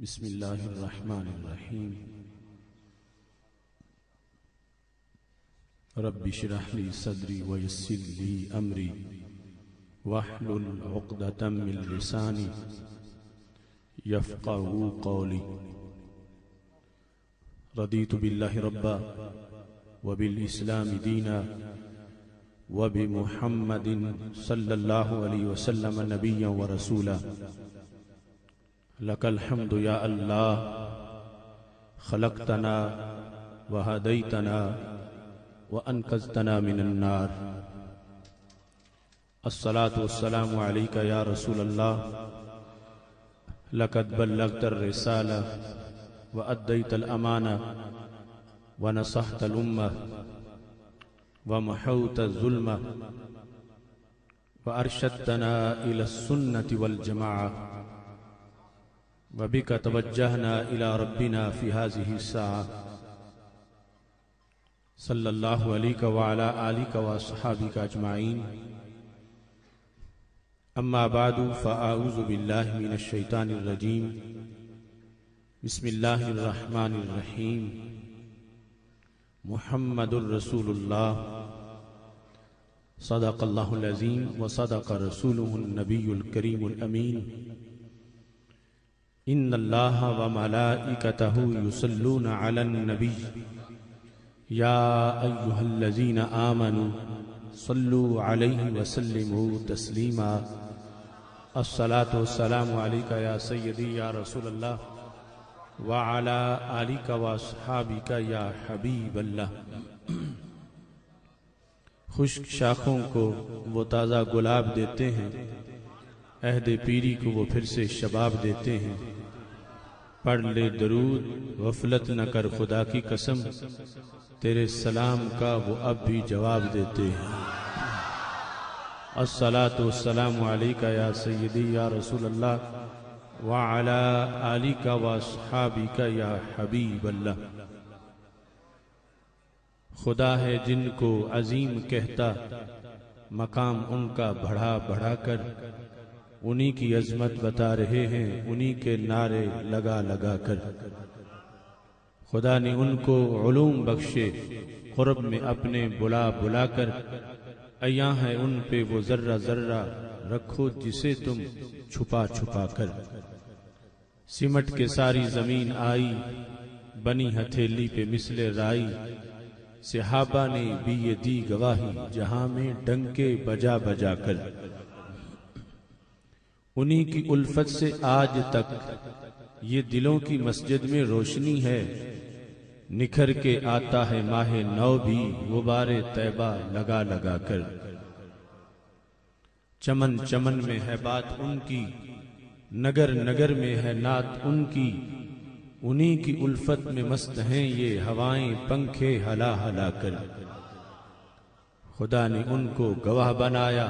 بسم اللہ الرحمن الرحیم رب اشرح لی صدری ویسر لی امری واحلل عقدۃ من لسانی یفقہوا قولی رضیت باللہ ربا وبالاسلام دینا وبمحمد صلی اللہ علیہ وسلم نبیا ورسولا لک الحمد یا اللہ خلقتنا وہدیتنا وانقذتنا من النار الصلاة والسلام علیک یا رسول اللہ لقد بلغت الرسالہ وأدیت الامانہ ونصحت الامہ ومحوت الظلم وارشدتنا الى السنة والجماعة وبك توجهنا إلى ربنا في هذه الساعة صلى الله عليك وعلى آلك وأصحابك أجمعين أما بعد فأعوذ بالله من الشيطان الرجيم بسم الله الرحمن الرحيم محمد رسول الله صدق الله العظيم وصدق رسوله النبي الكريم الأمين ان اللہ وملائکتہ یصلون علی النبی یا ایہا الذین آمنوا صلوا علیہ وسلموا تسلیما الصلاة والسلام علیک یا سیدی یا رسول اللہ وعلی آلک واصحابک یا حبیب اللہ۔ خشک شاخوں کو وہ تازہ گلاب دیتے ہیں، عہد پیری کو وہ پھر سے شباب دیتے ہیں۔ پڑھ لے درود غفلت نہ کر خدا کی قسم، تیرے سلام کا وہ اب بھی جواب دیتے ہیں۔ الصلاة والسلام علیک یا سیدی یا رسول اللہ وعلی آلک واصحابک یا حبیب اللہ۔ خدا ہے جن کو عظیم کہتا، مقام ان کا بڑھا بڑھا کر، انہی کی عظمت بتا رہے ہیں انہی کے نعرے لگا لگا کر۔ خدا نے ان کو علوم بخشے قرب میں اپنے بلا بلا کر، عیاں ہے ان پہ وہ ذرہ ذرہ رکھو جسے تم چھپا چھپا کر۔ سمٹ کے ساری زمین آئی بنی ہتھیلی پہ مثل رائی، صحابہ نے بھی یہ دی گواہی جہاں میں ڈنکے بجا بجا کر۔ انہی کی الفت سے آج تک یہ دلوں کی مسجد میں روشنی ہے، نکھر کے آتا ہے ماہ نو بھی غبار طیبہ لگا لگا کر۔ چمن چمن میں ہے بات ان کی، نگر نگر میں ہے نعت ان کی، انہی کی الفت میں مست ہیں یہ ہوائیں پنکھے ہلا ہلا کر۔ خدا نے ان کو گواہ بنایا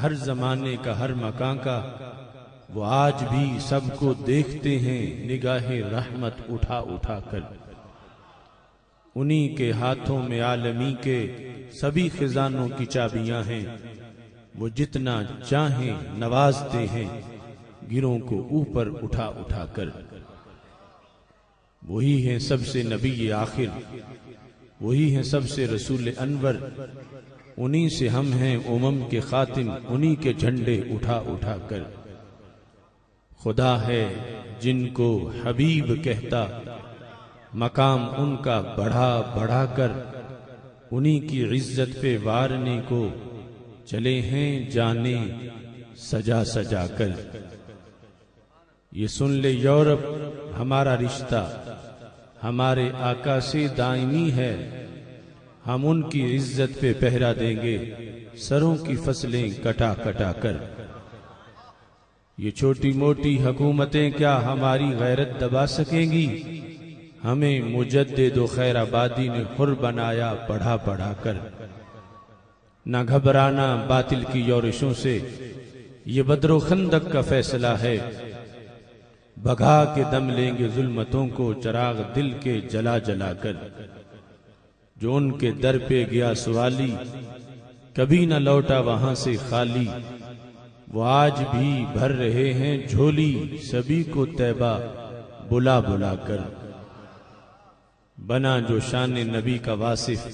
ہر زمانے کا ہر مکان کا، وہ آج بھی سب کو دیکھتے ہیں نگاہ رحمت اٹھا اٹھا کر۔ انہی کے ہاتھوں میں عالمی کے سبھی خزانوں کی چابیاں ہیں، وہ جتنا چاہیں نوازتے ہیں گروں کو اوپر اٹھا اٹھا کر۔ وہی ہیں سب سے نبی آخر، وہی ہیں سب سے رسول انور، انہی سے ہم ہیں امم کے خاتم، انہی کے جھنڈے اٹھا اٹھا کر۔ خدا ہے جن کو حبیب کہتا، مقام ان کا بڑھا بڑھا کر، انہی کی عزت پہ وارنے کو چلے ہیں جانے سجا سجا کر۔ یہ سن لے یورپ ہمارا رشتہ ہمارے آقا سے دائمی ہے، ہم ان کی عزت پہ پہرا دیں گے سروں کی فصلیں کٹا کٹا کر۔ یہ چھوٹی موٹی حکومتیں کیا ہماری غیرت دبا سکیں گی، ہمیں مجدد و خیر آبادی نے حر بنایا پڑھا پڑھا کر۔ نہ گھبرانا باطل کی یورشوں سے، یہ بدر و خندق کا فیصلہ ہے، بھگا کے دم لیں گے ظلمتوں کو چراغ دل کے جلا جلا کر۔ جو ان کے در پہ گیا سوالی، کبھی نہ لوٹا وہاں سے خالی، وہ آج بھی بھر رہے ہیں جھولی سبھی کو طیبہ بلا بلا کر، بنا جو شان نبی کا واصف،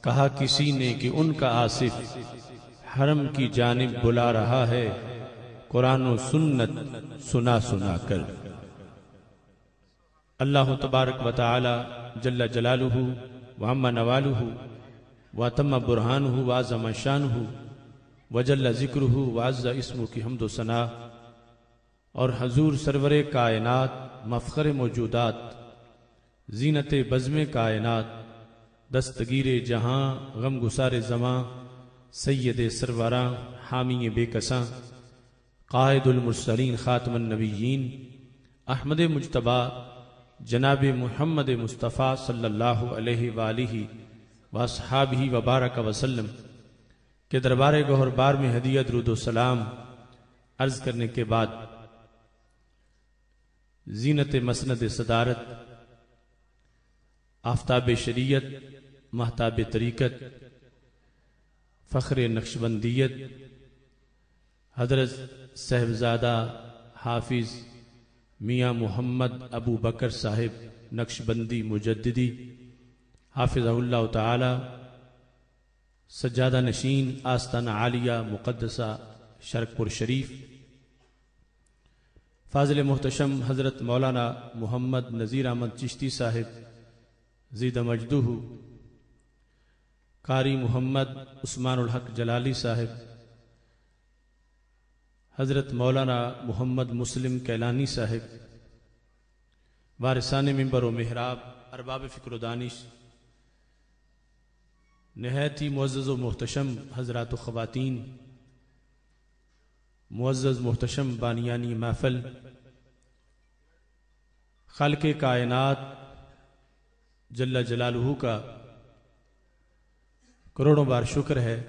کہا کسی نے کہ ان کا آصف حرم کی جانب بلا رہا ہے، قرآن و سنت سنا سنا کر۔ اللہ تبارک و تعالی جل جلالہ وعم نوالہ واتم برہانہ وعظم شانہ وجل ذکرہ وعز اسمہ کی حمد و ثنا، اور حضور سرور کائنات، مفخر موجودات، زینت بزم کائنات، دستگیر جہاں، غم گسار زماں، سید سروراں، حامی بے کساں، قائد المرسلین، خاتم النبیین، احمد مجتبی جناب محمد مصطفیٰ صلی اللہ علیہ وآلہ واصحابہ وبارک وسلم کے دربار گوہر بار میں ہدیہ درود و سلام عرض کرنے کے بعد، زینت مسند صدارت، آفتاب شریعت، مہتاب طریقت، فخر نقشبندیت، حضرت صاحبزادہ حافظ میاں محمد ابو بکر صاحب نقشبندی مجددی حافظہ اللہ تعالی، سجادہ نشین آستانہ عالیہ مقدسہ شرک پور شریف، فاضل محتشم حضرت مولانا محمد نذیر احمد چشتی صاحب زید مجدہ، قاری محمد عثمان الحق جلالی صاحب، حضرت مولانا محمد مسلم کیلانی صاحب، وارثان منبر و محراب، ارباب فکر و دانش، نہایت ہی معزز و محتشم حضرات و خواتین، معزز محتشم بانیانی محفل، خالق کائنات جل جلالہ کا کروڑوں بار شکر ہے،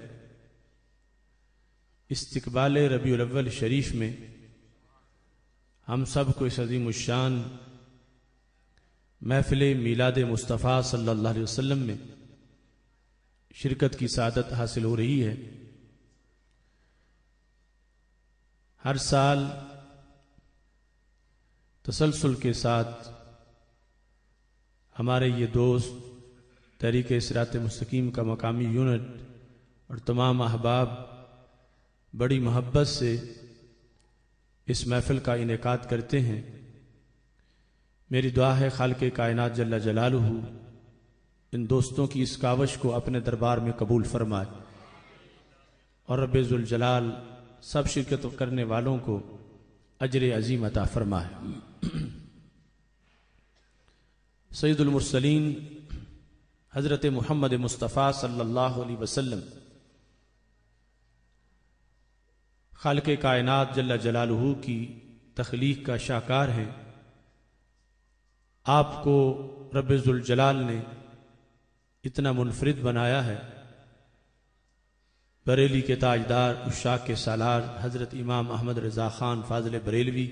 استقبال ربیع الاول شریف میں ہم سب کو اس عظیم الشان محفل میلاد مصطفیٰ صلی اللہ علیہ وسلم میں شرکت کی سعادت حاصل ہو رہی ہے۔ ہر سال تسلسل کے ساتھ ہمارے یہ دوست تحریک صراط مستقیم کا مقامی یونٹ اور تمام احباب بڑی محبت سے اس محفل کا انعقاد کرتے ہیں۔ میری دعا ہے خالق کائنات جل جلالہ ان دوستوں کی اس کاوش کو اپنے دربار میں قبول فرمائے، اور رب ذوالجلال سب شرکت کرنے والوں کو اجر عظیم عطا فرمائے۔ سید المرسلین حضرت محمد مصطفیٰ صلی اللہ علیہ وسلم خالق کائنات جل جلالہ کی تخلیق کا شاہکار ہیں۔ آپ کو رب ذوالجلال نے اتنا منفرد بنایا ہے۔ بریلی کے تاجدار عشاق کے سالار حضرت امام احمد رضا خان فاضل بریلوی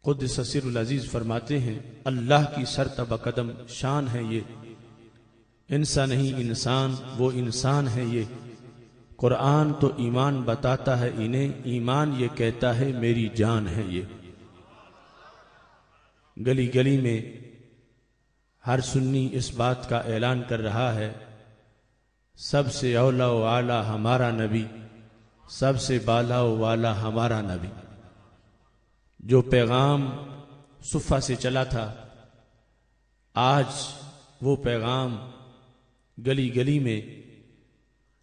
قدس سر العزیز فرماتے ہیں، اللہ کی سرتبہ قدم شان ہے یہ، انسان نہیں انسان وہ انسان ہے یہ، قرآن تو ایمان بتاتا ہے انہیں، ایمان یہ کہتا ہے میری جان ہے یہ۔ گلی گلی میں ہر سنی اس بات کا اعلان کر رہا ہے، سب سے اولا و اعلیٰ ہمارا نبی، سب سے بالا و والا ہمارا نبی۔ جو پیغام صفہ سے چلا تھا، آج وہ پیغام گلی گلی میں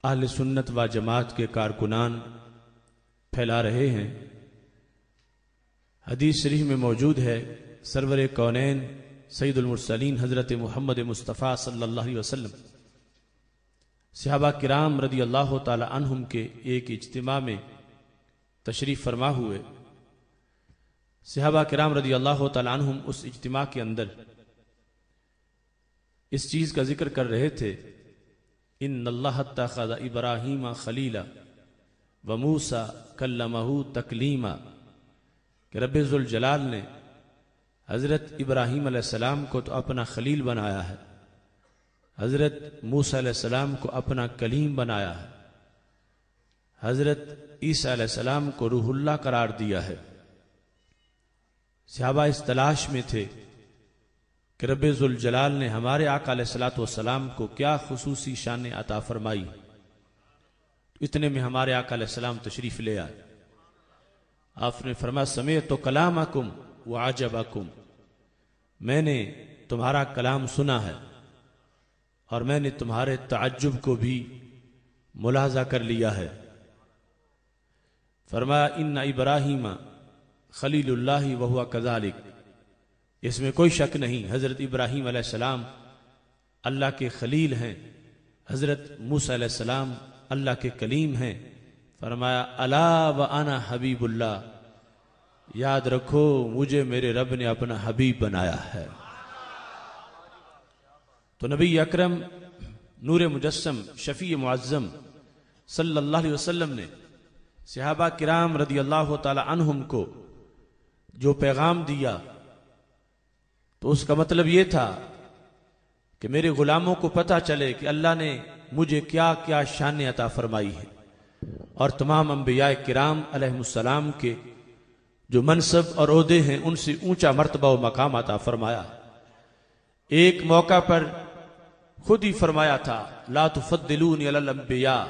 اہل سنت و جماعت کے کارکنان پھیلا رہے ہیں۔ حدیث شریف میں موجود ہے، سرور کونین سید المرسلین حضرت محمد مصطفیٰ صلی اللہ علیہ وسلم صحابہ کرام رضی اللہ تعالی عنہم کے ایک اجتماع میں تشریف فرما ہوئے۔ صحابہ کرام رضی اللہ تعالی عنہم اس اجتماع کے اندر اس چیز کا ذکر کر رہے تھے، ان اللہ اتخذ ابراہیم خلیلا وموسیٰ کلمہ تکلیما، کہ رب ذوالجلال نے حضرت ابراہیم علیہ السلام کو تو اپنا خلیل بنایا ہے، حضرت موسیٰ علیہ السلام کو اپنا کلیم بنایا ہے، حضرت عیسیٰ علیہ السلام کو روح اللہ قرار دیا ہے۔ صحابہ اس تلاش میں تھے کہ رب ذوالجلال نے ہمارے آقا علیہ الصلوۃ والسلام کو کیا خصوصی شان عطا فرمائی. اتنے میں ہمارے آقا علیہ السلام تشریف لے آئے. آپ نے فرمایا سمعت کلامکم وعجبکم، میں نے تمہارا کلام سنا ہے اور میں نے تمہارے تعجب کو بھی ملاحظہ کر لیا ہے. فرمایا ان ابراہیم خلیل اللہ وہو کذالک، اس میں کوئی شک نہیں حضرت ابراہیم علیہ السلام اللہ کے خلیل ہیں، حضرت موسیٰ علیہ السلام اللہ کے کلیم ہیں. فرمایا الا وانا حبیب اللہ، یاد رکھو مجھے میرے رب نے اپنا حبیب بنایا ہے. تو نبی اکرم نور مجسم شفیع معظم صلی اللہ علیہ وسلم نے صحابہ کرام رضی اللہ تعالی عنہم کو جو پیغام دیا تو اس کا مطلب یہ تھا کہ میرے غلاموں کو پتہ چلے کہ اللہ نے مجھے کیا کیا شان عطا فرمائی ہے، اور تمام انبیاء کرام علیہ السلام کے جو منصب اور عہدے ہیں ان سے اونچا مرتبہ و مقام عطا فرمایا. ایک موقع پر خود ہی فرمایا تھا لا تفضلونی علی الانبیاء،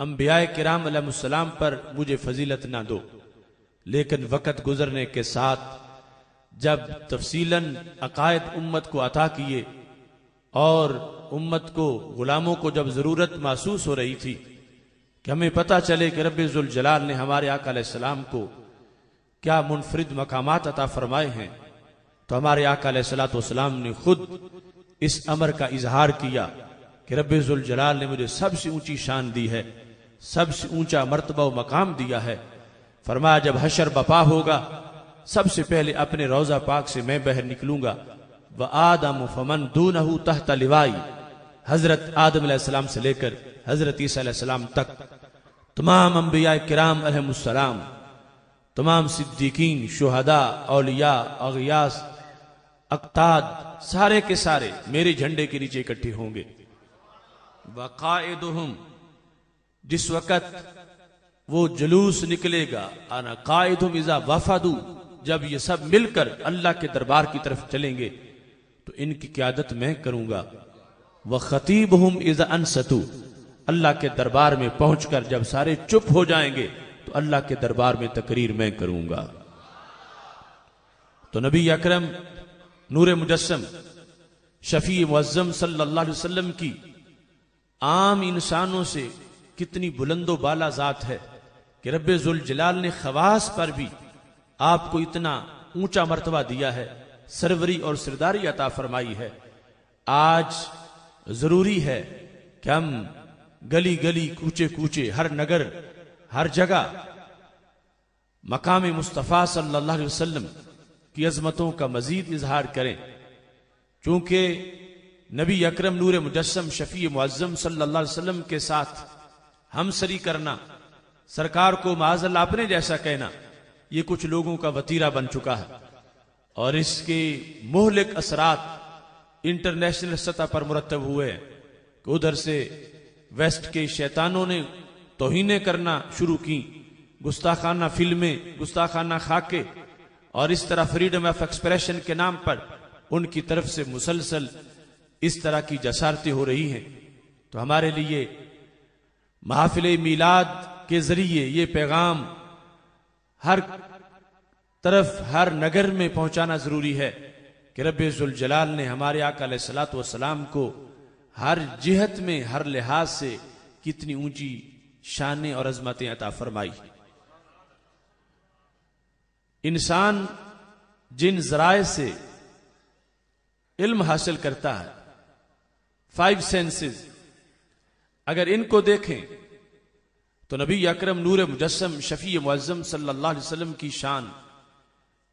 انبیاء کرام علیہ السلام پر مجھے فضیلت نہ دو. لیکن وقت گزرنے کے ساتھ جب تفصیلاً عقائد امت کو عطا کیے اور امت کو غلاموں کو جب ضرورت محسوس ہو رہی تھی کہ ہمیں پتہ چلے کہ رب ذوالجلال نے ہمارے آقا علیہ السلام کو کیا منفرد مقامات عطا فرمائے ہیں، تو ہمارے آقا علیہ السلام نے خود اس امر کا اظہار کیا کہ رب ذوالجلال نے مجھے سب سے اونچی شان دی ہے، سب سے اونچا مرتبہ و مقام دیا ہے. فرمایا جب حشر بپا ہوگا سب سے پہلے اپنے روضہ پاک سے میں باہر نکلوں گا. وآدم فمن دونہ تحت لوائی، حضرت آدم علیہ السلام سے لے کر حضرت عیسیٰ علیہ السلام تک تمام انبیاء کرام علیہ السلام، تمام صدیقین، شہداء، اولیاء، اغیاث، اقتاد، سارے کے سارے میرے جھنڈے کے نیچے اکٹھے ہوں گے. وقائدہم، جس وقت وہ جلوس نکلے گا، انا قائدہم اذا وفدوا، جب یہ سب مل کر اللہ کے دربار کی طرف چلیں گے تو ان کی قیادت میں کروں گا. وخطیبہم اذا انصتوا، اللہ کے دربار میں پہنچ کر جب سارے چپ ہو جائیں گے تو اللہ کے دربار میں تقریر میں کروں گا. تو نبی اکرم نور مجسم شفیع معظم صلی اللہ علیہ وسلم کی عام انسانوں سے کتنی بلند و بالا ذات ہے کہ رب ذوالجلال نے خواص پر بھی آپ کو اتنا اونچا مرتبہ دیا ہے، سروری اور سرداری عطا فرمائی ہے. آج ضروری ہے کہ ہم گلی گلی، کوچے کوچے، ہر نگر، ہر جگہ مقام مصطفیٰ صلی اللہ علیہ وسلم کی عظمتوں کا مزید اظہار کریں، چونکہ نبی اکرم نور مجسم شفیع معظم صلی اللہ علیہ وسلم کے ساتھ ہم سری کرنا، سرکار کو معاذ اللہ اپنے جیسا کہنا، یہ کچھ لوگوں کا وتیرہ بن چکا ہے، اور اس کے مہلک اثرات انٹرنیشنل سطح پر مرتب ہوئے ہیں کہ ادھر سے ویسٹ کے شیطانوں نے توہینیں کرنا شروع کی، گستاخانہ فلمیں، گستاخانہ خاکے، اور اس طرح فریڈم آف ایکسپریشن کے نام پر ان کی طرف سے مسلسل اس طرح کی جسارتیں ہو رہی ہیں. تو ہمارے لیے محافل میلاد کے ذریعے یہ پیغام ہر طرف، ہر نگر میں پہنچانا ضروری ہے کہ رب ذوالجلال نے ہمارے آقا علیہ الصلوۃ والسلام کو ہر جہت میں، ہر لحاظ سے کتنی اونچی شانیں اور عظمتیں عطا فرمائی. انسان جن ذرائع سے علم حاصل کرتا ہے، 5 سینسز، اگر ان کو دیکھیں تو نبی اکرم نور مجسم شفیع معظم صلی اللہ علیہ وسلم کی شان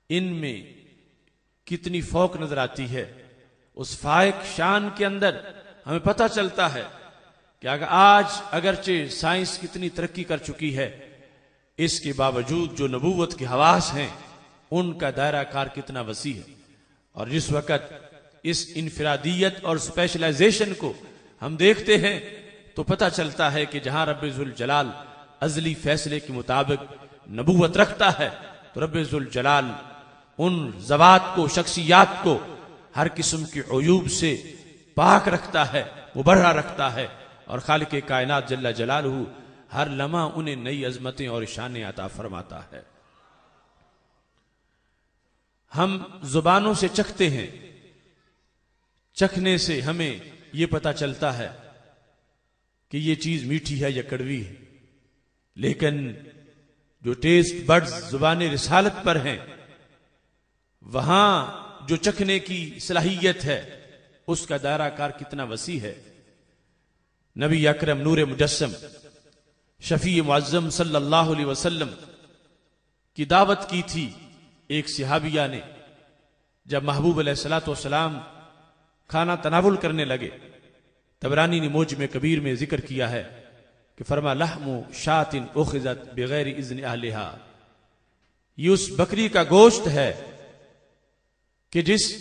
ان میں کتنی فوق نظر آتی ہے. اس فائق شان کے اندر ہمیں پتہ چلتا ہے کہ آج اگرچہ سائنس کتنی ترقی کر چکی ہے، اس کے باوجود جو نبوت کے حواس ہیں ان کا دائرہ کار کتنا وسیع ہے. اور جس وقت اس انفرادیت اور اسپیشلائزیشن کو ہم دیکھتے ہیں تو پتہ چلتا ہے کہ جہاں رب ذوالجلال ازلی فیصلے کے مطابق نبوت رکھتا ہے تو رب ذوالجلال ان ذوات کو، شخصیات کو ہر قسم کی عیوب سے پاک رکھتا ہے، مبرہ رکھتا ہے، اور خالق کائنات جل جلالہ ہر لمحہ انہیں نئی عظمتیں اور شانیں عطا فرماتا ہے۔ ہم زبانوں سے چکھتے ہیں، چکھنے سے ہمیں یہ پتہ چلتا ہے کہ یہ چیز میٹھی ہے یا کڑوی ہے، لیکن جو ٹیسٹ بڈز زبان رسالت پر ہیں، وہاں جو چکھنے کی صلاحیت ہے اس کا دائرہ کار کتنا وسیع ہے۔ نبی اکرم نور مجسم شفیع معظم صلی اللہ علیہ وسلم کی دعوت کی تھی ایک صحابیہ نے۔ جب محبوب علیہ السلام کھانا تناول کرنے لگے، طبرانی نے موجم کبیر میں ذکر کیا ہے کہ فرما لحم شاۃ اخذت بغیر اذن اہلہا، یہ اس بکری کا گوشت ہے کہ جس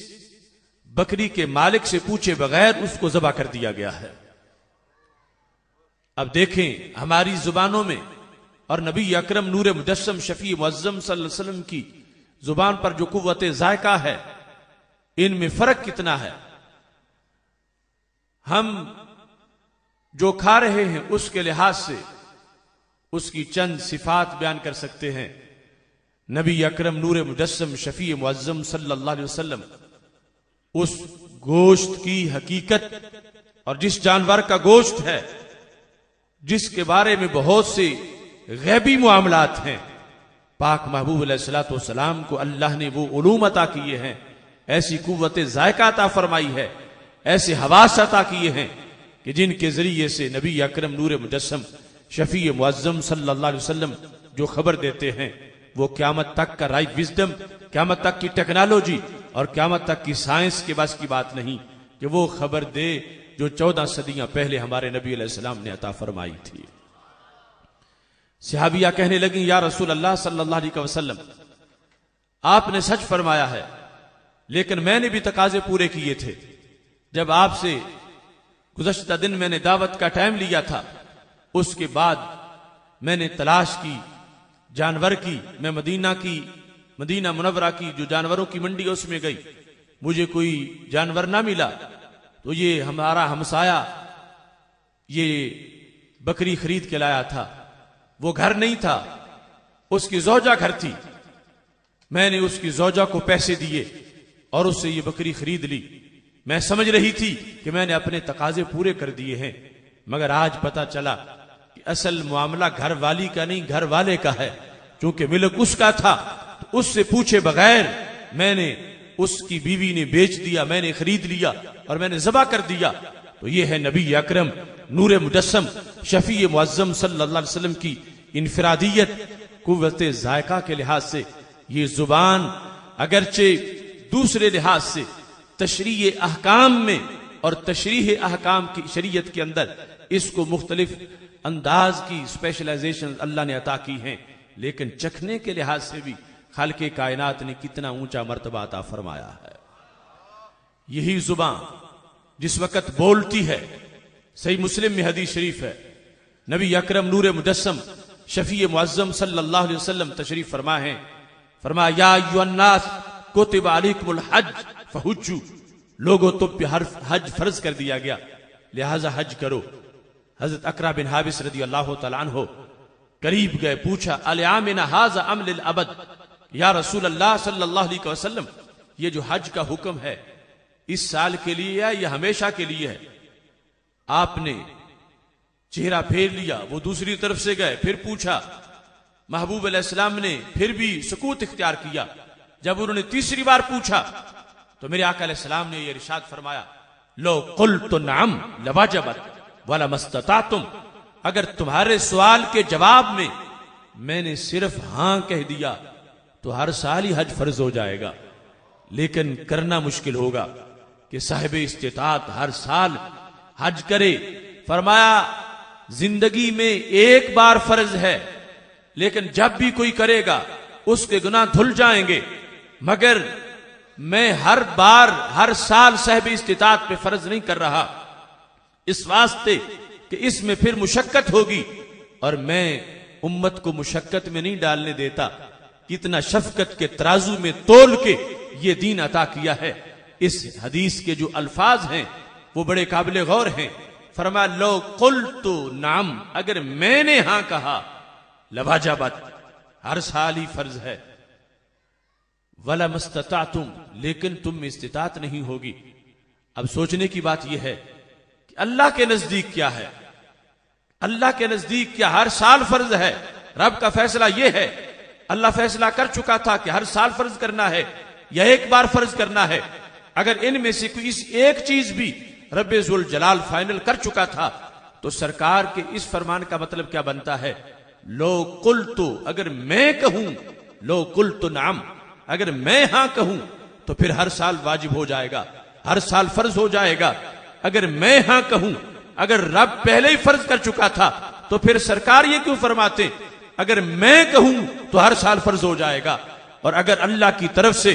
بکری کے مالک سے پوچھے بغیر اس کو ذبح کر دیا گیا ہے۔ اب دیکھیں ہماری زبانوں میں اور نبی اکرم نور مجسم شفیع معظم صلی اللہ علیہ وسلم کی زبان پر جو قوت ذائقہ ہے، ان میں فرق کتنا ہے۔ ہم جو کھا رہے ہیں اس کے لحاظ سے اس کی چند صفات بیان کر سکتے ہیں۔ نبی اکرم نور مجسم شفیع معظم صلی اللہ علیہ وسلم اس گوشت کی حقیقت اور جس جانور کا گوشت ہے، جس کے بارے میں بہت سے غیبی معاملات ہیں، پاک محبوب علیہ السلام کو اللہ نے وہ علوم عطا کیے ہیں، ایسی قوت ذائقہ عطا فرمائی ہے، ایسے حواس عطا کیے ہیں کہ جن کے ذریعے سے نبی اکرم نور مجسم شفیع معظم صلی اللہ علیہ وسلم جو خبر دیتے ہیں، وہ قیامت تک کا رائٹ وزڈم، قیامت تک کی ٹیکنالوجی اور قیامت تک کی سائنس کے بس کی بات نہیں کہ وہ خبر دے جو 14 صدیاں پہلے ہمارے نبی علیہ السلام نے عطا فرمائی تھی۔ صحابیہ کہنے لگیں یا رسول اللہ صلی اللہ علیہ وسلم، آپ نے سچ فرمایا ہے، لیکن میں نے بھی تقاضے پورے کیے تھے۔ جب آپ سے گزشتہ دن میں نے دعوت کا ٹائم لیا تھا، اس کے بعد میں نے تلاش کی جانور کی، میں مدینہ منورہ کی جو جانوروں کی منڈی ہے اس میں گئی، مجھے کوئی جانور نہ ملا، تو یہ ہمارا ہمسایا یہ بکری خرید کے لایا تھا، وہ گھر نہیں تھا، اس کی زوجہ گھر تھی، میں نے اس کی زوجہ کو پیسے دیے اور اس سے یہ بکری خرید لی۔ میں سمجھ رہی تھی کہ میں نے اپنے تقاضے پورے کر دیے ہیں، مگر آج پتا چلا کہ اصل معاملہ گھر والی کا نہیں، گھر والے کا ہے، چونکہ ملک اس کا تھا، تو اس سے پوچھے بغیر میں نے، اس کی بیوی نے بیچ دیا، میں نے خرید لیا اور میں نے ذبح کر دیا۔ تو یہ ہے نبی اکرم نور مجسم شفیع معظم صلی اللہ علیہ وسلم کی انفرادیت، قوت ذائقہ کے لحاظ سے۔ یہ زبان اگرچہ دوسرے لحاظ سے تشریح احکام میں اور تشریح احکام کی شریعت کے اندر اس کو مختلف انداز کی اسپیشلائزیشن اللہ نے عطا کی ہیں، لیکن چکھنے کے لحاظ سے بھی خالق کائنات نے کتنا اونچا مرتبہ عطا فرمایا ہے۔ یہی زبان جس وقت بولتی ہے، صحیح مسلم میں حدیث شریف ہے، نبی اکرم نور مجسم شفیع معظم صلی اللہ علیہ وسلم تشریف فرما ہے، فرمایا یا ایھا الناس کتب علیکم الحج فحجوا، لوگوں تم پہ حج فرض کر دیا گیا لہذا حج کرو۔ حضرت اقرا بن حابس رضی اللہ تعالیٰ عنہ قریب گئے، پوچھا العامنا ھذا ام للابد، یا رسول اللہ صلی اللہ علیہ وسلم یہ جو حج کا حکم ہے اس سال کے لیے ہے یا ہمیشہ کے لیے ہے؟ آپ نے چہرہ پھیر لیا، وہ دوسری طرف سے گئے، پھر پوچھا، محبوب علیہ السلام نے پھر بھی سکوت اختیار کیا۔ جب انہوں نے تیسری بار پوچھا تو میرے آقا علیہ السلام نے یہ ارشاد فرمایا لو قلت نعم لوجبت ولما استطعتم، اگر تمہارے سوال کے جواب میں نے صرف ہاں کہہ دیا تو ہر سال ہی حج فرض ہو جائے گا، لیکن کرنا مشکل ہوگا کہ صاحب استطاعت ہر سال حج کرے۔ فرمایا زندگی میں ایک بار فرض ہے، لیکن جب بھی کوئی کرے گا اس کے گناہ دھل جائیں گے، مگر میں ہر بار ہر سال صاحب استطاعت پہ فرض نہیں کر رہا، اس واسطے کہ اس میں پھر مشقت ہوگی اور میں امت کو مشقت میں نہیں ڈالنے دیتا۔ کتنا شفقت کے ترازو میں تول کے یہ دین عطا کیا ہے۔ اس حدیث کے جو الفاظ ہیں وہ بڑے قابل غور ہیں۔ فرمایا لو قلت نعم، اگر میں نے ہاں کہا، لواجبت، ہر سال ہی فرض ہے، ولا مستطعتم، لیکن تم میں استطاعت نہیں ہوگی۔ اب سوچنے کی بات یہ ہے کہ اللہ کے نزدیک کیا ہے؟ اللہ کے نزدیک کیا ہر سال فرض ہے؟ رب کا فیصلہ یہ ہے، اللہ فیصلہ کر چکا تھا کہ ہر سال فرض کرنا ہے یا ایک بار فرض کرنا ہے۔ اگر ان میں سے کوئی اس ایک چیز بھی رب ذوالجلال فائنل کر چکا تھا تو سرکار کے اس فرمان کا مطلب کیا بنتا ہے؟ لو قلت، اگر میں کہوں، لو قلت نعم، اگر میں ہاں کہوں تو پھر ہر سال واجب ہو جائے گا، ہر سال فرض ہو جائے گا۔ اگر میں ہاں کہوں، اگر رب پہلے ہی فرض کر چکا تھا تو پھر سرکار یہ کیوں فرماتے اگر میں کہوں تو ہر سال فرض ہو جائے گا؟ اور اگر اللہ کی طرف سے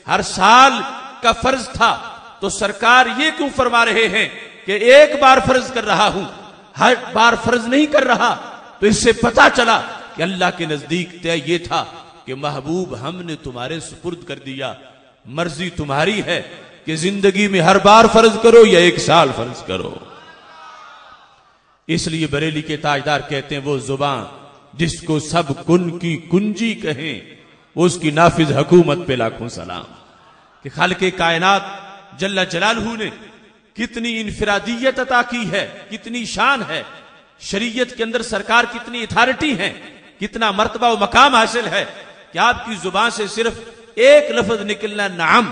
ہر سال کا فرض تھا تو سرکار یہ کیوں فرما رہے ہیں کہ ایک بار فرض کر رہا ہوں، ہر بار فرض نہیں کر رہا؟ تو اس سے پتا چلا کہ اللہ کے نزدیک طے یہ تھا کہ محبوب ہم نے تمہارے سپرد کر دیا، مرضی تمہاری ہے کہ زندگی میں ہر بار فرض کرو یا ایک سال فرض کرو۔ اس لیے بریلی کے تاجدار کہتے ہیں وہ زبان جس کو سب کن کی کنجی کہیں، اس کی نافذ حکومت پہ لاکھوں سلام۔ کہ خالق کائنات جل جلالہ نے کتنی انفرادیت عطا کی ہے، کتنی شان ہے، شریعت کے اندر سرکار کتنی اتھارٹی ہے، کتنا مرتبہ و مقام حاصل ہے کہ آپ کی زبان سے صرف ایک لفظ نکلنا نعم،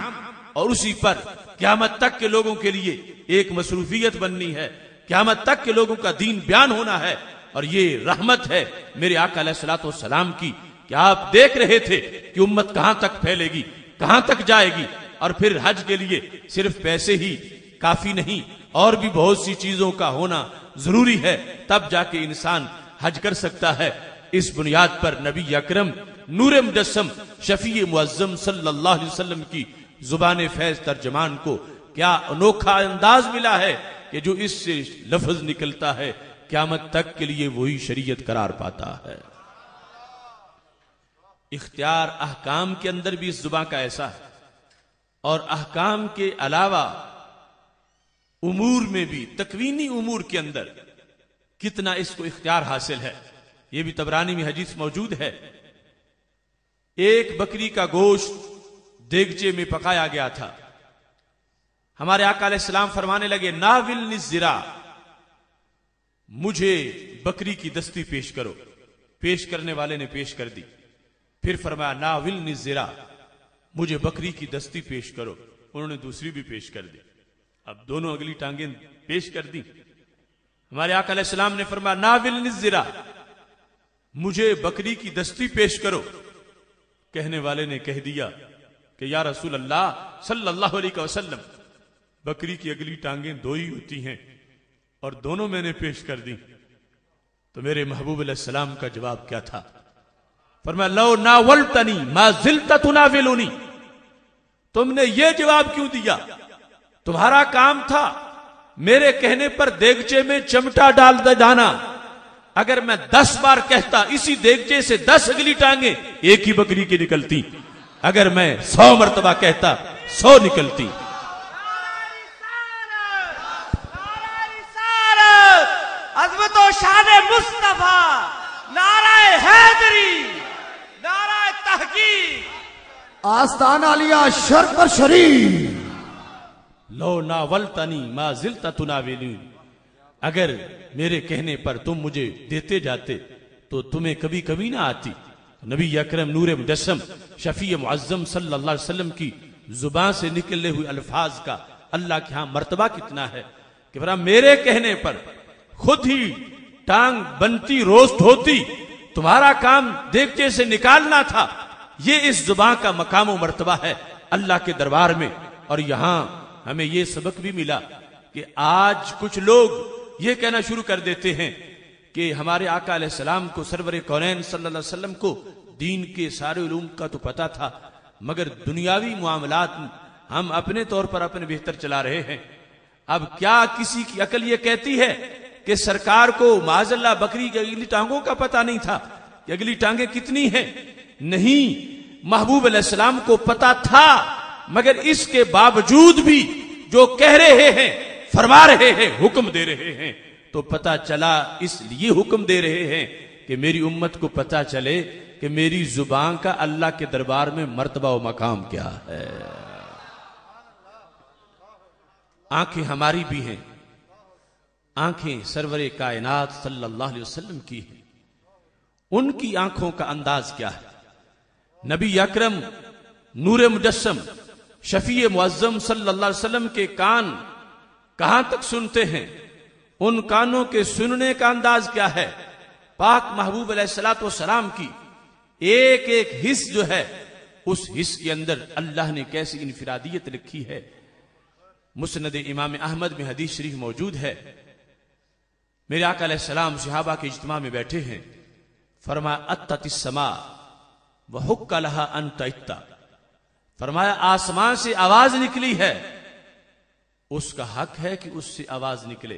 اور اسی پر قیامت تک کے لوگوں کے لیے ایک مصروفیت بننی ہے، قیامت تک کے لوگوں کا دین بیان ہونا ہے۔ اور یہ رحمت ہے میرے آقا علیہ الصلوۃ والسلام کی کہ آپ دیکھ رہے تھے کہ امت کہاں تک پھیلے گی، کہاں تک جائے گی، اور پھر حج کے لیے صرف پیسے ہی کافی نہیں، اور بھی بہت سی چیزوں کا ہونا ضروری ہے، تب جا کے انسان حج کر سکتا ہے۔ اس بنیاد پر نبی اکرم نور مجسم شفیع معظم صلی اللہ علیہ وسلم کی زبان فیض ترجمان کو کیا انوکھا انداز ملا ہے کہ جو اس سے لفظ نکلتا ہے قیامت تک کے لیے وہی شریعت قرار پاتا ہے۔ اختیار احکام کے اندر بھی اس زبان کا ایسا ہے، اور احکام کے علاوہ امور میں بھی، تکوینی امور کے اندر کتنا اس کو اختیار حاصل ہے۔ یہ بھی طبرانی میں حدیث موجود ہے، ایک بکری کا گوشت دیگچے میں پکایا گیا تھا، ہمارے آقا علیہ السلام فرمانے لگے ناولنی الذرا، مجھے بکری کی دستی پیش کرو۔ پیش کرنے والے نے پیش کر دی، پھر فرمایا ناولنی الذرا، مجھے بکری کی دستی پیش کرو۔ انہوں نے دوسری بھی پیش کر دی، اب دونوں اگلی ٹانگیں پیش کر دی۔ ہمارے آقا علیہ السلام نے فرمایا ناولنی الذرا، مجھے بکری کی دستی پیش کرو۔ کہنے والے نے کہہ دیا کہ یا رسول اللہ صلی اللہ علیہ وسلم، بکری کی اگلی ٹانگیں دو ہی ہوتی ہیں اور دونوں میں نے پیش کر دی۔ تو میرے محبوب علیہ السلام کا جواب کیا تھا؟ فرمایا لو ناولتنی ما زلت تناولنی، تم نے یہ جواب کیوں دیا؟ تمہارا کام تھا میرے کہنے پر دیگچے میں چمٹا ڈال دے جانا، اگر میں 10 بار کہتا اسی دیگچے سے 10 اگلی ٹانگیں ایک ہی بکری کی نکلتی، اگر میں 100 مرتبہ کہتا 100 نکلتی۔ عظمت و شان مصطفیٰ، نعرہ حیدری، نعرہ تحقیق، آستان علیہ شرف پر شریف۔ لو ناولتنی ما زلت تناولنی، اگر میرے کہنے پر تم مجھے دیتے جاتے تو تمہیں کبھی کبھی نہ آتی۔ نبی اکرم نور مجسم شفیع معظم صلی اللہ علیہ وسلم کی زبان سے نکلے ہوئے الفاظ کا اللہ کے ہاں مرتبہ کتنا ہے کہ برا میرے کہنے پر خود ہی ٹانگ بنتی، روسٹ ہوتی، تمہارا کام دیگچے سے نکالنا تھا۔ یہ اس زبان کا مقام و مرتبہ ہے اللہ کے دربار میں۔ اور یہاں ہمیں یہ سبق بھی ملا کہ آج کچھ لوگ یہ کہنا شروع کر دیتے ہیں کہ ہمارے آقا علیہ السلام کو، سرور کونین صلی اللہ علیہ وسلم کو دین کے سارے علوم کا تو پتا تھا، مگر دنیاوی معاملات ہم اپنے طور پر اپنے بہتر چلا رہے ہیں۔ اب کیا کسی کی عقل یہ کہتی ہے کہ سرکار کو معاذ اللہ بکری کی اگلی ٹانگوں کا پتہ نہیں تھا کہ اگلی ٹانگیں کتنی ہیں؟ نہیں، محبوب علیہ السلام کو پتا تھا، مگر اس کے باوجود بھی جو کہہ رہے ہیں، فرما رہے ہیں، حکم دے رہے ہیں، تو پتا چلا اس لیے حکم دے رہے ہیں کہ میری امت کو پتا چلے کہ میری زبان کا اللہ کے دربار میں مرتبہ و مقام کیا ہے۔ آنکھیں ہماری بھی ہیں، آنکھیں سرور کائنات صلی اللہ علیہ وسلم کی ہیں، ان کی آنکھوں کا انداز کیا ہے؟ نبی اکرم نور مجسم شفیع معظم صلی اللہ علیہ وسلم کے کان کہاں تک سنتے ہیں؟ ان کانوں کے سننے کا انداز کیا ہے؟ پاک محبوب علیہ الصلوۃ والسلام کی ایک ایک حص جو ہے، اس حص کے اندر اللہ نے کیسی انفرادیت لکھی ہے۔ مسند امام احمد میں حدیث شریف موجود ہے، میرے آقا علیہ السلام صحابہ کے اجتماع میں بیٹھے ہیں، فرمایا اتت السماء وحق لها ان تئتا، فرمایا آسمان سے آواز نکلی ہے، اس کا حق ہے کہ اس سے آواز نکلے۔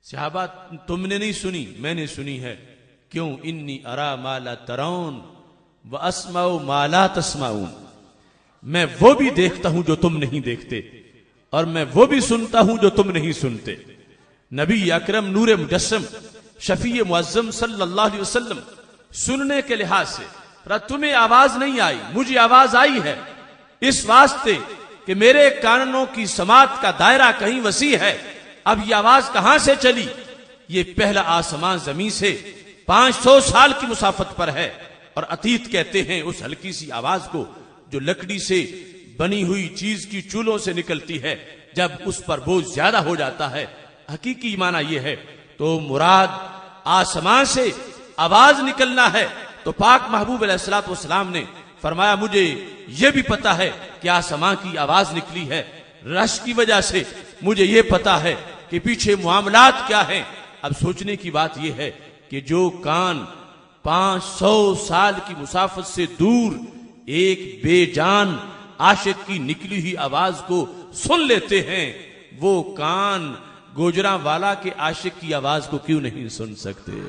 صحابہ تم نے نہیں سنی، میں نے سنی ہے، کیوں؟ انی ارا ما لا ترون واسمع ما لا تسمعون، میں وہ بھی دیکھتا ہوں جو تم نہیں دیکھتے، اور میں وہ بھی سنتا ہوں جو تم نہیں سنتے۔ نبی اکرم نور مجسم شفیع معظم صلی اللہ علیہ وسلم سننے کے لحاظ سے، تمہیں آواز نہیں آئی، مجھے آواز آئی ہے، اس واسطے کہ میرے کانوں کی سماعت کا دائرہ کہیں وسیع ہے۔ اب یہ آواز کہاں سے چلی؟ یہ پہلا آسمان زمین سے 500 سال کی مسافت پر ہے، اور عتیت کہتے ہیں اس ہلکی سی آواز کو جو لکڑی سے بنی ہوئی چیز کی چولوں سے نکلتی ہے، جب اس پر بوجھ زیادہ ہو جاتا ہے۔ حقیقی معنی یہ ہے، تو مراد آسمان سے آواز نکلنا ہے، تو پاک محبوب علیہ الصلوۃ والسلام نے فرمایا مجھے یہ بھی پتا ہے کہ آسمان کی آواز نکلی ہے، رش کی وجہ سے مجھے یہ پتا ہے کہ پیچھے معاملات کیا ہیں۔ اب سوچنے کی بات یہ ہے کہ جو کان 500 سال کی مسافت سے دور ایک بے جان عاشق کی نکلی ہوئی آواز کو سن لیتے ہیں، وہ کان گوجراں والا کے عاشق کی آواز کو کیوں نہیں سن سکتے؟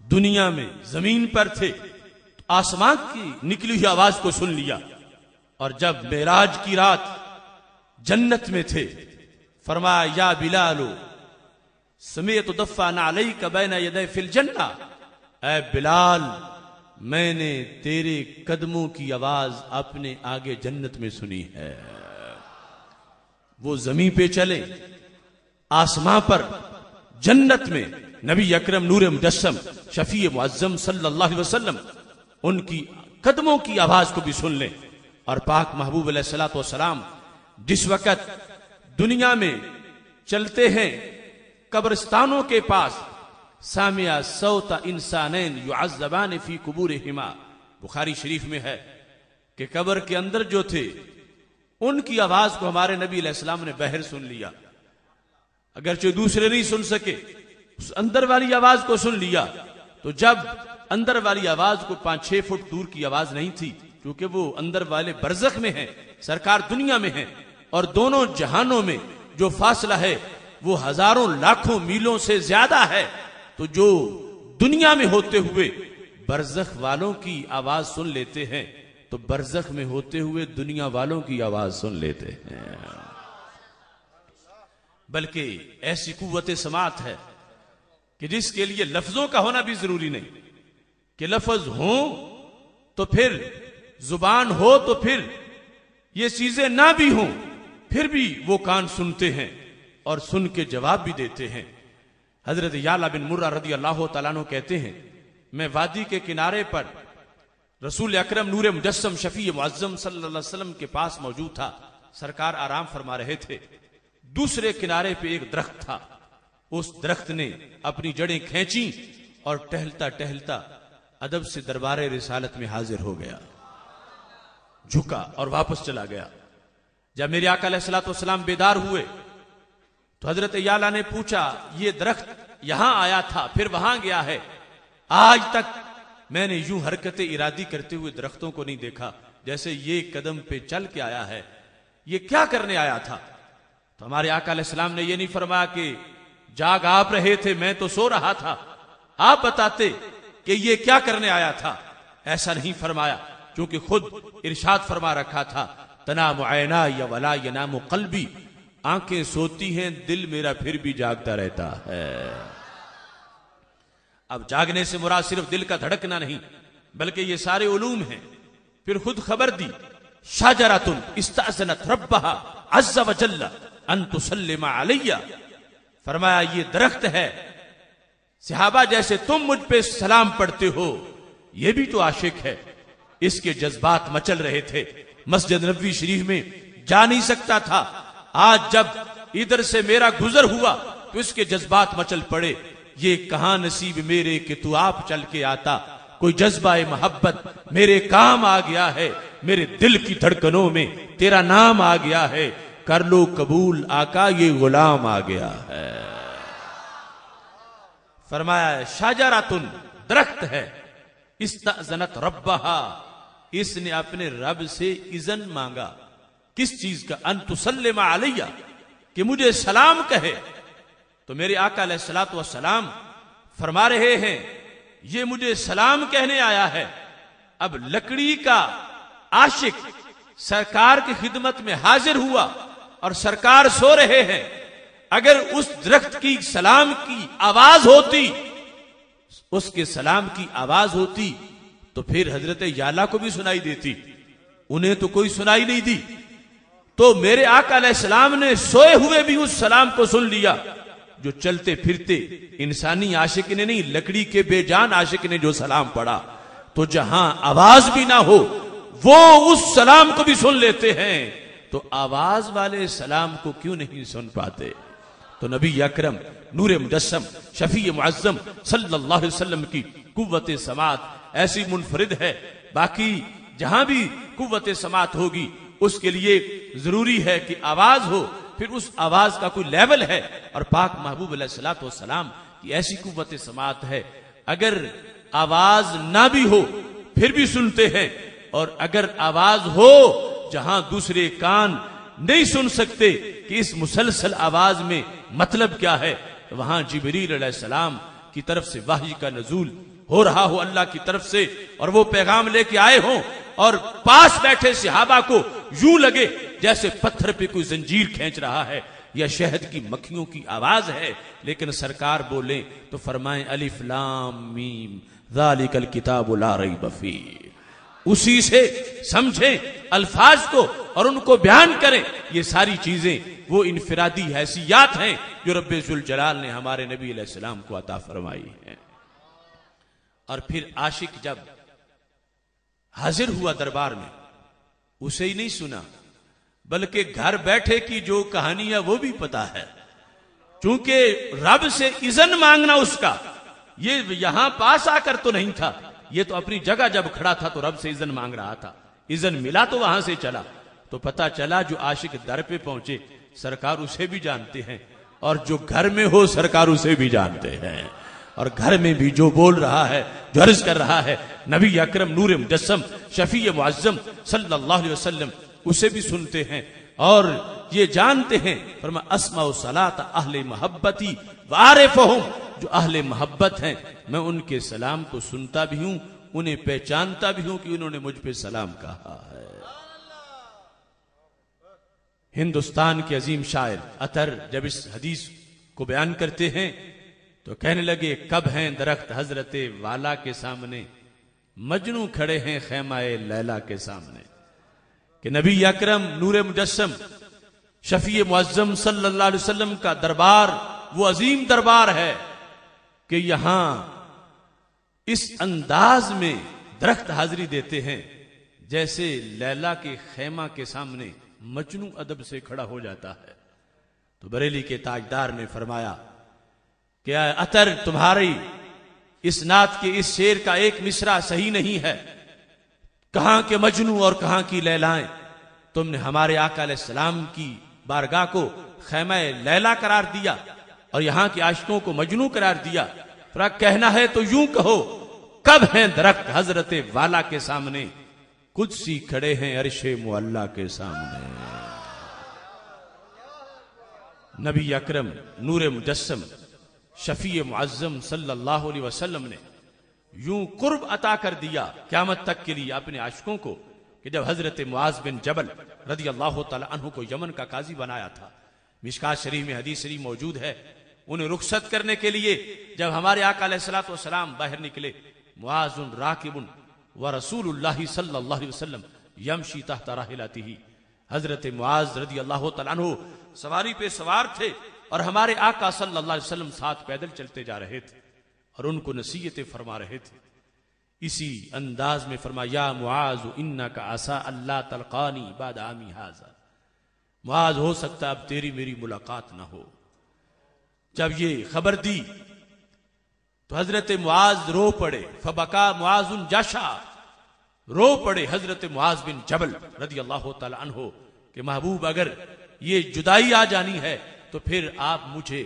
دنیا میں زمین پر تھے، آسمان کی نکلی ہوئی آواز کو سن لیا، اور جب معراج کی رات جنت میں تھے، فرمایا یا بلال سمعت دفعن علیک بین یدی فی الجنہ، اے بلال میں نے تیرے قدموں کی آواز اپنے آگے جنت میں سنی ہے۔ وہ زمین پہ چلے، آسمان پر، جنت میں نبی اکرم نور مجسم شفیع معظم صلی اللہ علیہ وسلم ان کی قدموں کی آواز کو بھی سن لیں۔ اور پاک محبوب علیہ الصلوۃ والسلام جس وقت دنیا میں چلتے ہیں، قبرستانوں کے پاس، سامع صوت انسانین یعذبان فی قبورہما، بخاری شریف میں ہے کہ قبر کے اندر جو تھے ان کی آواز کو ہمارے نبی علیہ السلام نے بہر سن لیا، اگرچہ دوسرے نہیں سن سکے، اس اندر والی آواز کو سن لیا۔ تو جب اندر والی آواز کو 5-6 فٹ دور کی آواز نہیں تھی، کیونکہ وہ اندر والے برزخ میں ہیں، سرکار دنیا میں ہیں، اور دونوں جہانوں میں جو فاصلہ ہے وہ ہزاروں لاکھوں میلوں سے زیادہ ہے، تو جو دنیا میں ہوتے ہوئے برزخ والوں کی آواز سن لیتے ہیں، تو برزخ میں ہوتے ہوئے دنیا والوں کی آواز سن لیتے ہیں۔ بلکہ ایسی قوت سماعت ہے کہ جس کے لیے لفظوں کا ہونا بھی ضروری نہیں، کہ لفظ ہوں تو پھر زبان ہو تو پھر یہ چیزیں نہ بھی ہوں، پھر بھی وہ کان سنتے ہیں اور سن کے جواب بھی دیتے ہیں۔ حضرت یعلا بن مرہ رضی اللہ تعالیٰ عنہ کہتے ہیں، میں وادی کے کنارے پر رسول اکرم نور مجسم شفیع معظم صلی اللہ علیہ وسلم کے پاس موجود تھا، سرکار آرام فرما رہے تھے، دوسرے کنارے پہ ایک درخت تھا، اس درخت نے اپنی جڑیں کھینچیں اور ٹہلتا ٹہلتا ادب سے دربار رسالت میں حاضر ہو گیا، جھکا اور واپس چلا گیا۔ جب میرے آقا علیہ الصلوۃ والسلام بیدار ہوئے تو حضرت یعلا نے پوچھا، یہ درخت یہاں آیا تھا پھر وہاں گیا ہے، آج تک میں نے یوں حرکت ارادی کرتے ہوئے درختوں کو نہیں دیکھا جیسے یہ قدم پہ چل کے آیا ہے، یہ کیا کرنے آیا تھا؟ تو ہمارے آقا علیہ السلام نے یہ نہیں فرمایا کہ جاگ آپ رہے تھے میں تو سو رہا تھا، آپ بتاتے کہ یہ کیا کرنے آیا تھا، ایسا نہیں فرمایا، چونکہ خود ارشاد فرما رکھا تھا تنام عینایا ولا ینام قلبی، آنکھیں سوتی ہیں دل میرا پھر بھی جاگتا رہتا ہے۔ اب جاگنے سے مراد صرف دل کا دھڑکنا نہیں بلکہ یہ سارے علوم ہیں۔ پھر خود خبر دی شجرۃ استأذنت ربها عز وجل ان تسلم علی، فرمایا یہ درخت ہے، صحابہ جیسے تم مجھ پہ سلام پڑھتے ہو یہ بھی تو عاشق ہے۔ اس کے جذبات مچل رہے تھے، مسجد نبوی شریف میں جا نہیں سکتا تھا، آج جب ادھر سے میرا گزر ہوا تو اس کے جذبات مچل پڑے، یہ کہاں نصیب میرے کہ تو آپ چل کے آتا، کوئی جذبہ محبت میرے کام آ گیا ہے، میرے دل کی دھڑکنوں میں تیرا نام آ گیا ہے، کر لو قبول آقا یہ غلام آ گیا ہے۔ فرمایا شجرۃ درخت ہے، استأذنت ربہا، اس نے اپنے رب سے اذن مانگا، کس چیز کا؟ ان تسلم علیہ، کہ مجھے سلام کہے۔ تو میرے آقا علیہ الصلوۃ والسلام فرما رہے ہیں یہ مجھے سلام کہنے آیا ہے۔ اب لکڑی کا عاشق سرکار کی خدمت میں حاضر ہوا اور سرکار سو رہے ہیں، اگر اس درخت کی سلام کی آواز ہوتی، اس کے سلام کی آواز ہوتی تو پھر حضرت یالا کو بھی سنائی دیتی، انہیں تو کوئی سنائی نہیں دی۔ تو میرے آقا علیہ السلام نے سوئے ہوئے بھی اس سلام کو سن لیا، جو چلتے پھرتے انسانی عاشق نے نہیں، لکڑی کے بے جان عاشق نے جو سلام پڑھا، تو جہاں آواز بھی نہ ہو وہ اس سلام کو بھی سن لیتے ہیں، تو آواز والے سلام کو کیوں نہیں سن پاتے؟ تو نبی اکرم نور مجسم شفیع معظم صلی اللہ علیہ وسلم کی قوت سماعت ایسی منفرد ہے، باقی جہاں بھی قوت سماعت ہوگی اس کے لیے ضروری ہے کہ آواز ہو، پھر اس آواز کا کوئی لیول ہے، اور پاک محبوب علیہ الصلوۃ والسلام کی ایسی قوت سماعت ہے، اگر آواز نہ بھی ہو پھر بھی سنتے ہیں، اور اگر آواز ہو جہاں دوسرے کان نہیں سن سکتے کہ اس مسلسل آواز میں مطلب کیا ہے، وہاں جبریل علیہ السلام کی طرف سے وحی کا نزول ہو رہا ہو اللہ کی طرف سے، اور وہ پیغام لے کے آئے ہوں، اور پاس بیٹھے صحابہ کو یوں لگے جیسے پتھر پہ کوئی زنجیر کھینچ رہا ہے یا شہد کی مکھیوں کی آواز ہے، لیکن سرکار بولیں تو فرمائیں الف لام میم ذالک الکتاب لا ریب فیہ، اسی سے سمجھیں الفاظ کو اور ان کو بیان کریں۔ یہ ساری چیزیں وہ انفرادی حیثیات ہیں جو رب ذوالجلال نے ہمارے نبی علیہ السلام کو عطا فرمائی ہیں۔ اور پھر عاشق جب حاضر ہوا دربار میں، اسے ہی نہیں سنا بلکہ گھر بیٹھے کی جو کہانی ہے وہ بھی پتا ہے، چونکہ رب سے اذن مانگنا اس کا، یہ یہاں پاس آ کر تو نہیں تھا، یہ تو اپنی جگہ جب کھڑا تھا تو رب سے اذن مانگ رہا تھا، اذن ملا تو وہاں سے چلا، تو پتا چلا جو عاشق در پہ پہنچے سرکار اسے بھی جانتے ہیں، اور جو گھر میں ہو سرکار اسے بھی جانتے ہیں، اور گھر میں بھی جو بول رہا ہے جو عرض کر رہا ہے نبی اکرم نور مجسم شفیع معظم صلی اللہ علیہ وسلم اسے بھی سنتے ہیں اور یہ جانتے ہیں۔ فرمایا اسمع صلاۃ اہل محبتی وعارفہم، جو اہل محبت ہیں میں ان کے سلام کو سنتا بھی ہوں، انہیں پہچانتا بھی ہوں کہ انہوں نے مجھ پہ سلام کہا ہے۔ ہندوستان کے عظیم شاعر عطر جب اس حدیث کو بیان کرتے ہیں تو کہنے لگے کب ہیں درخت حضرت والا کے سامنے، مجنوں کھڑے ہیں خیمہ لیلا کے سامنے، کہ نبی اکرم نور مجسم شفیع معظم صلی اللہ علیہ وسلم کا دربار وہ عظیم دربار ہے کہ یہاں اس انداز میں درخت حاضری دیتے ہیں جیسے لیلا کے خیمہ کے سامنے مجنوں ادب سے کھڑا ہو جاتا ہے۔ تو بریلی کے تاجدار نے فرمایا کہ عطر تمہاری اس نعت کے اس شعر کا ایک مصرع صحیح نہیں ہے، کہاں کے مجنوں اور کہاں کی لیلائیں، تم نے ہمارے آقا علیہ السلام کی بارگاہ کو خیمہ لیلا قرار دیا، اور یہاں کے عاشقوں کو مجنوں قرار دیا۔ پر کہنا ہے تو یوں کہو، کب ہیں درخت حضرت والا کے سامنے، قدسی کھڑے ہیں عرش معلا کے سامنے۔ نبی اکرم نور مجسم شفیع معظم صلی اللہ علیہ وسلم نے یوں قرب عطا کر دیا قیامت تک کے لیے اپنے عاشقوں کو کہ جب حضرت معاذ بن جبل رضی اللہ تعالی عنہ کو یمن کا قاضی بنایا تھا، مشکات شریف میں حدیث شریف موجود ہے، انہیں رخصت کرنے کے لیے جب ہمارے آقا علیہ الصلوۃ والسلام باہر نکلے، معاذ راکب ورسول اللہ صلی اللہ علیہ وسلم یمشی تحت راحلتہ، حضرت معاذ رضی اللہ تعالی عنہ سواری پہ سوار تھے اور ہمارے آقا صلی اللہ علیہ وسلم ساتھ پیدل چلتے جا رہے تھے اور ان کو نصیحتیں فرما رہے تھے۔ اسی انداز میں فرمایا، یا معاذ انکا عسى اللہ تلقانی بعد عامی ھذا، معاذ ہو سکتا اب تیری میری ملاقات نہ ہو۔ جب یہ خبر دی تو حضرت معاذ رو پڑے، فبکا معاذ جشا، رو پڑے حضرت معاذ بن جبل رضی اللہ تعالی عنہ کہ محبوب اگر یہ جدائی آ جانی ہے تو پھر آپ مجھے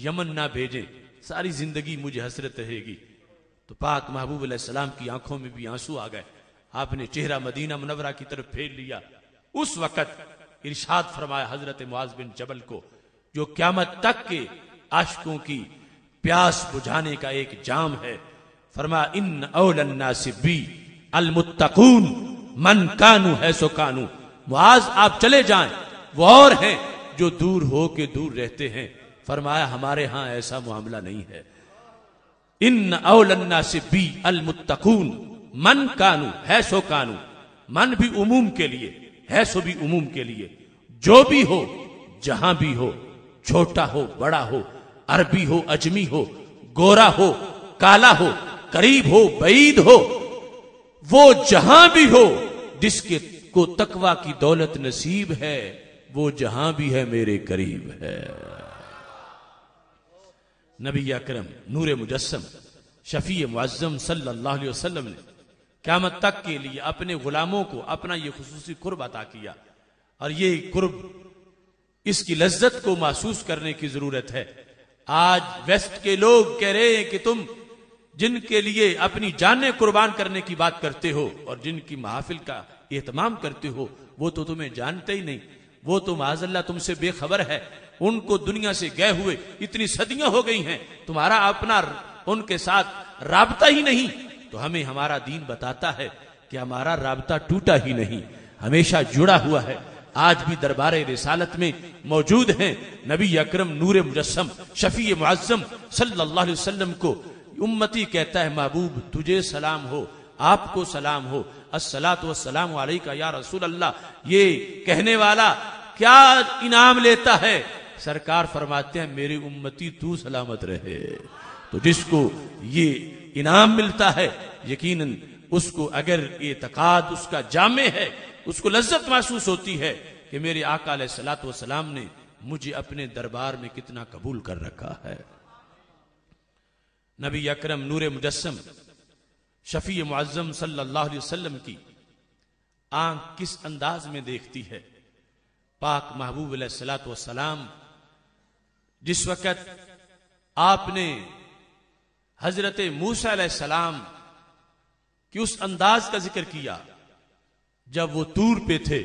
یمن نہ بھیجیں، ساری زندگی مجھے حسرت رہے گی۔ تو پاک محبوب علیہ السلام کی آنکھوں میں بھی آنسو آ گئے، آپ نے چہرہ مدینہ منورہ کی طرف پھیر لیا۔ اس وقت ارشاد فرمایا حضرت معاذ بن جبل کو، جو قیامت تک کے عاشقوں کی پیاس بجھانے کا ایک جام ہے، فرمایا ان اول الناس بی المتقون من کانوا حیث کانوا، معاذ آپ چلے جائیں، وہ اور ہیں جو دور ہو کے دور رہتے ہیں۔ فرمایا ہمارے ہاں ایسا معاملہ نہیں ہے، ان اول الناس بی المتقون من کانوا حیث کانوا، من بھی عموم کے لیے، حیث بھی عموم کے لیے، جو بھی ہو جہاں بھی ہو، چھوٹا ہو بڑا ہو، عربی ہو اجمی ہو، گورا ہو کالا ہو، قریب ہو بعید ہو، وہ جہاں بھی ہو جس کے کو تقوی کی دولت نصیب ہے، وہ جہاں بھی ہے میرے قریب ہے۔ نبی اکرم نور مجسم شفیع معظم صلی اللہ علیہ وسلم نے قیامت تک کے لیے اپنے غلاموں کو اپنا یہ خصوصی قرب عطا کیا، اور یہ قرب اس کی لذت کو محسوس کرنے کی ضرورت ہے۔ آج ویسٹ کے لوگ کہہ رہے ہیں کہ تم جن کے لیے اپنی جانیں قربان کرنے کی بات کرتے ہو اور جن کی محافل کا اہتمام کرتے ہو، وہ تو تمہیں جانتے ہی نہیں، وہ تو معاذ اللہ تم سے بے خبر ہے، ان کو دنیا سے گئے ہوئے اتنی صدیاں ہو گئی ہیں، تمہارا اپنا ان کے ساتھ رابطہ ہی نہیں۔ تو ہمیں ہمارا دین بتاتا ہے کہ ہمارا رابطہ ٹوٹا ہی نہیں، ہمیشہ جڑا ہوا ہے۔ آج بھی دربار رسالت میں موجود ہیں، نبی اکرم نور مجسم شفیع معظم صلی اللہ علیہ وسلم کو امتی کہتا ہے، محبوب تجھے سلام ہو، آپ کو سلام ہو، الصلاۃ والسلام علیکہ یا رسول اللہ۔ یہ کہنے والا کیا انعام لیتا ہے؟ سرکار فرماتے ہیں میری امتی تو سلامت رہے۔ تو جس کو یہ انعام ملتا ہے یقیناً اس کو اگر اعتقاد اس کا جامع ہے، اس کو لذت محسوس ہوتی ہے کہ میرے آقا علیہ الصلوۃ والسلام نے مجھے اپنے دربار میں کتنا قبول کر رکھا ہے۔ نبی اکرم نور مجسم شفیع معظم صلی اللہ علیہ وسلم کی آنکھ کس انداز میں دیکھتی ہے؟ پاک محبوب علیہ الصلوۃ والسلام جس وقت آپ نے حضرت موسیٰ علیہ السلام کی اس انداز کا ذکر کیا جب وہ طور پہ تھے،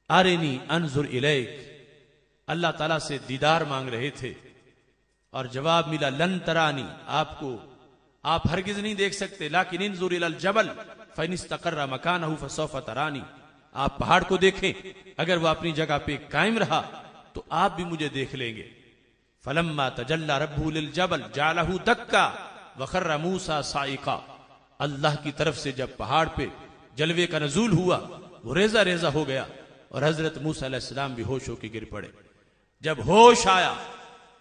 ارنی انظر الیک، اللہ تعالیٰ سے دیدار مانگ رہے تھے اور جواب ملا لن ترانی، آپ ہرگز نہیں دیکھ سکتے، لیکن انظر الی الجبل فإن استقر مکانہ فسوف ترانی، آپ پہاڑ کو دیکھیں، اگر وہ اپنی جگہ پہ قائم رہا تو آپ بھی مجھے دیکھ لیں گے۔ فلما تجلی ربہ للجبل جعلہ دکا وخر موسیٰ صاعقا، اللہ کی طرف سے جب پہاڑ پہ جلوے کا نزول ہوا وہ ریزہ ریزہ ہو گیا اور حضرت موسیٰ علیہ السلام بھی ہوش ہو کے گر پڑے۔ جب ہوش آیا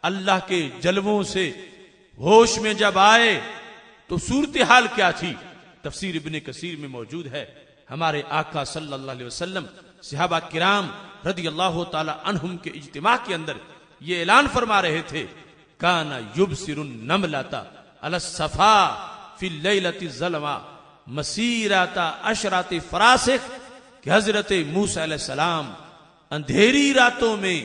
اللہ کے جلووں سے، ہوش میں جب آئے تو صورتحال کیا تھی؟ تفسیر ابن کثیر میں موجود ہے۔ ہمارے آقا صلی اللہ علیہ وسلم صحابہ کرام رضی اللہ تعالی عنہم کے اجتماع کے اندر یہ اعلان فرما رہے تھے، کانا یبصر النملۃ علی الصفا فی اللیلۃ الظلماء مسیرۃ عشرۃ فراسخ، کہ حضرت موسیٰ علیہ السلام اندھیری راتوں میں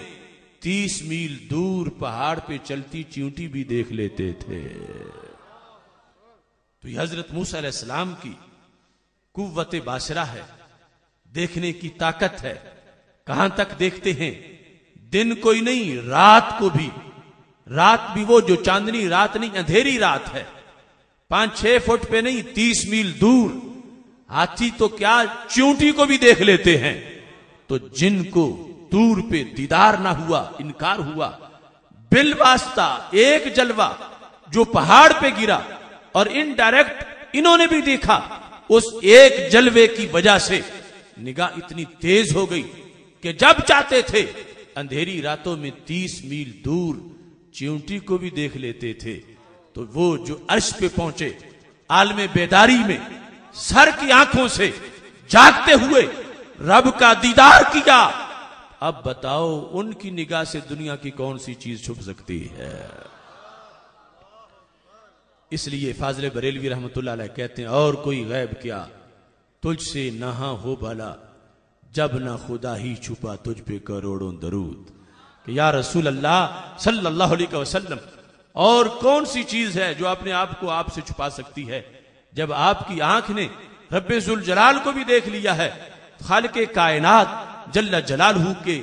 30 میل دور پہاڑ پہ چلتی چیونٹی بھی دیکھ لیتے تھے۔ تو یہ حضرت موسیٰ علیہ السلام کی قوت باصرہ ہے، دیکھنے کی طاقت ہے۔ کہاں تک دیکھتے ہیں؟ دن کوئی نہیں، رات کو بھی، رات بھی وہ جو چاندنی رات نہیں، اندھیری رات ہے، 5-6 فٹ پہ نہیں، 30 میل دور۔ ہاتھی تو کیا چیونٹی کو بھی دیکھ لیتے ہیں۔ تو جن کو دور پہ دیدار نہ ہوا، انکار ہوا، بالواسطہ ایک جلوہ جو پہاڑ پہ گرا اور انڈائریکٹ انہوں نے بھی دیکھا، اس ایک جلوے کی وجہ سے نگاہ اتنی تیز ہو گئی کہ جب چاہتے تھے اندھیری راتوں میں 30 میل دور چیونٹی کو بھی دیکھ لیتے تھے۔ تو وہ جو عرش پہ پہنچے، عالم بیداری میں سر کی آنکھوں سے جاگتے ہوئے رب کا دیدار کیا، اب بتاؤ ان کی نگاہ سے دنیا کی کون سی چیز چھپ سکتی ہے؟ اس لیے فاضل بریلوی رحمت اللہ علیہ کہتے ہیں، اور کوئی غیب کیا تجھ سے نہاں ہو بھلا، جب نہ خدا ہی چھپا تجھ پہ کروڑوں درود۔ کہ یا رسول اللہ صلی اللہ علیہ وسلم، اور کون سی چیز ہے جو اپنے آپ کو آپ سے چھپا سکتی ہے؟ جب آپ کی آنکھ نے رب ذوالجلال کو بھی دیکھ لیا ہے، خالق کائنات جل جلالہ کے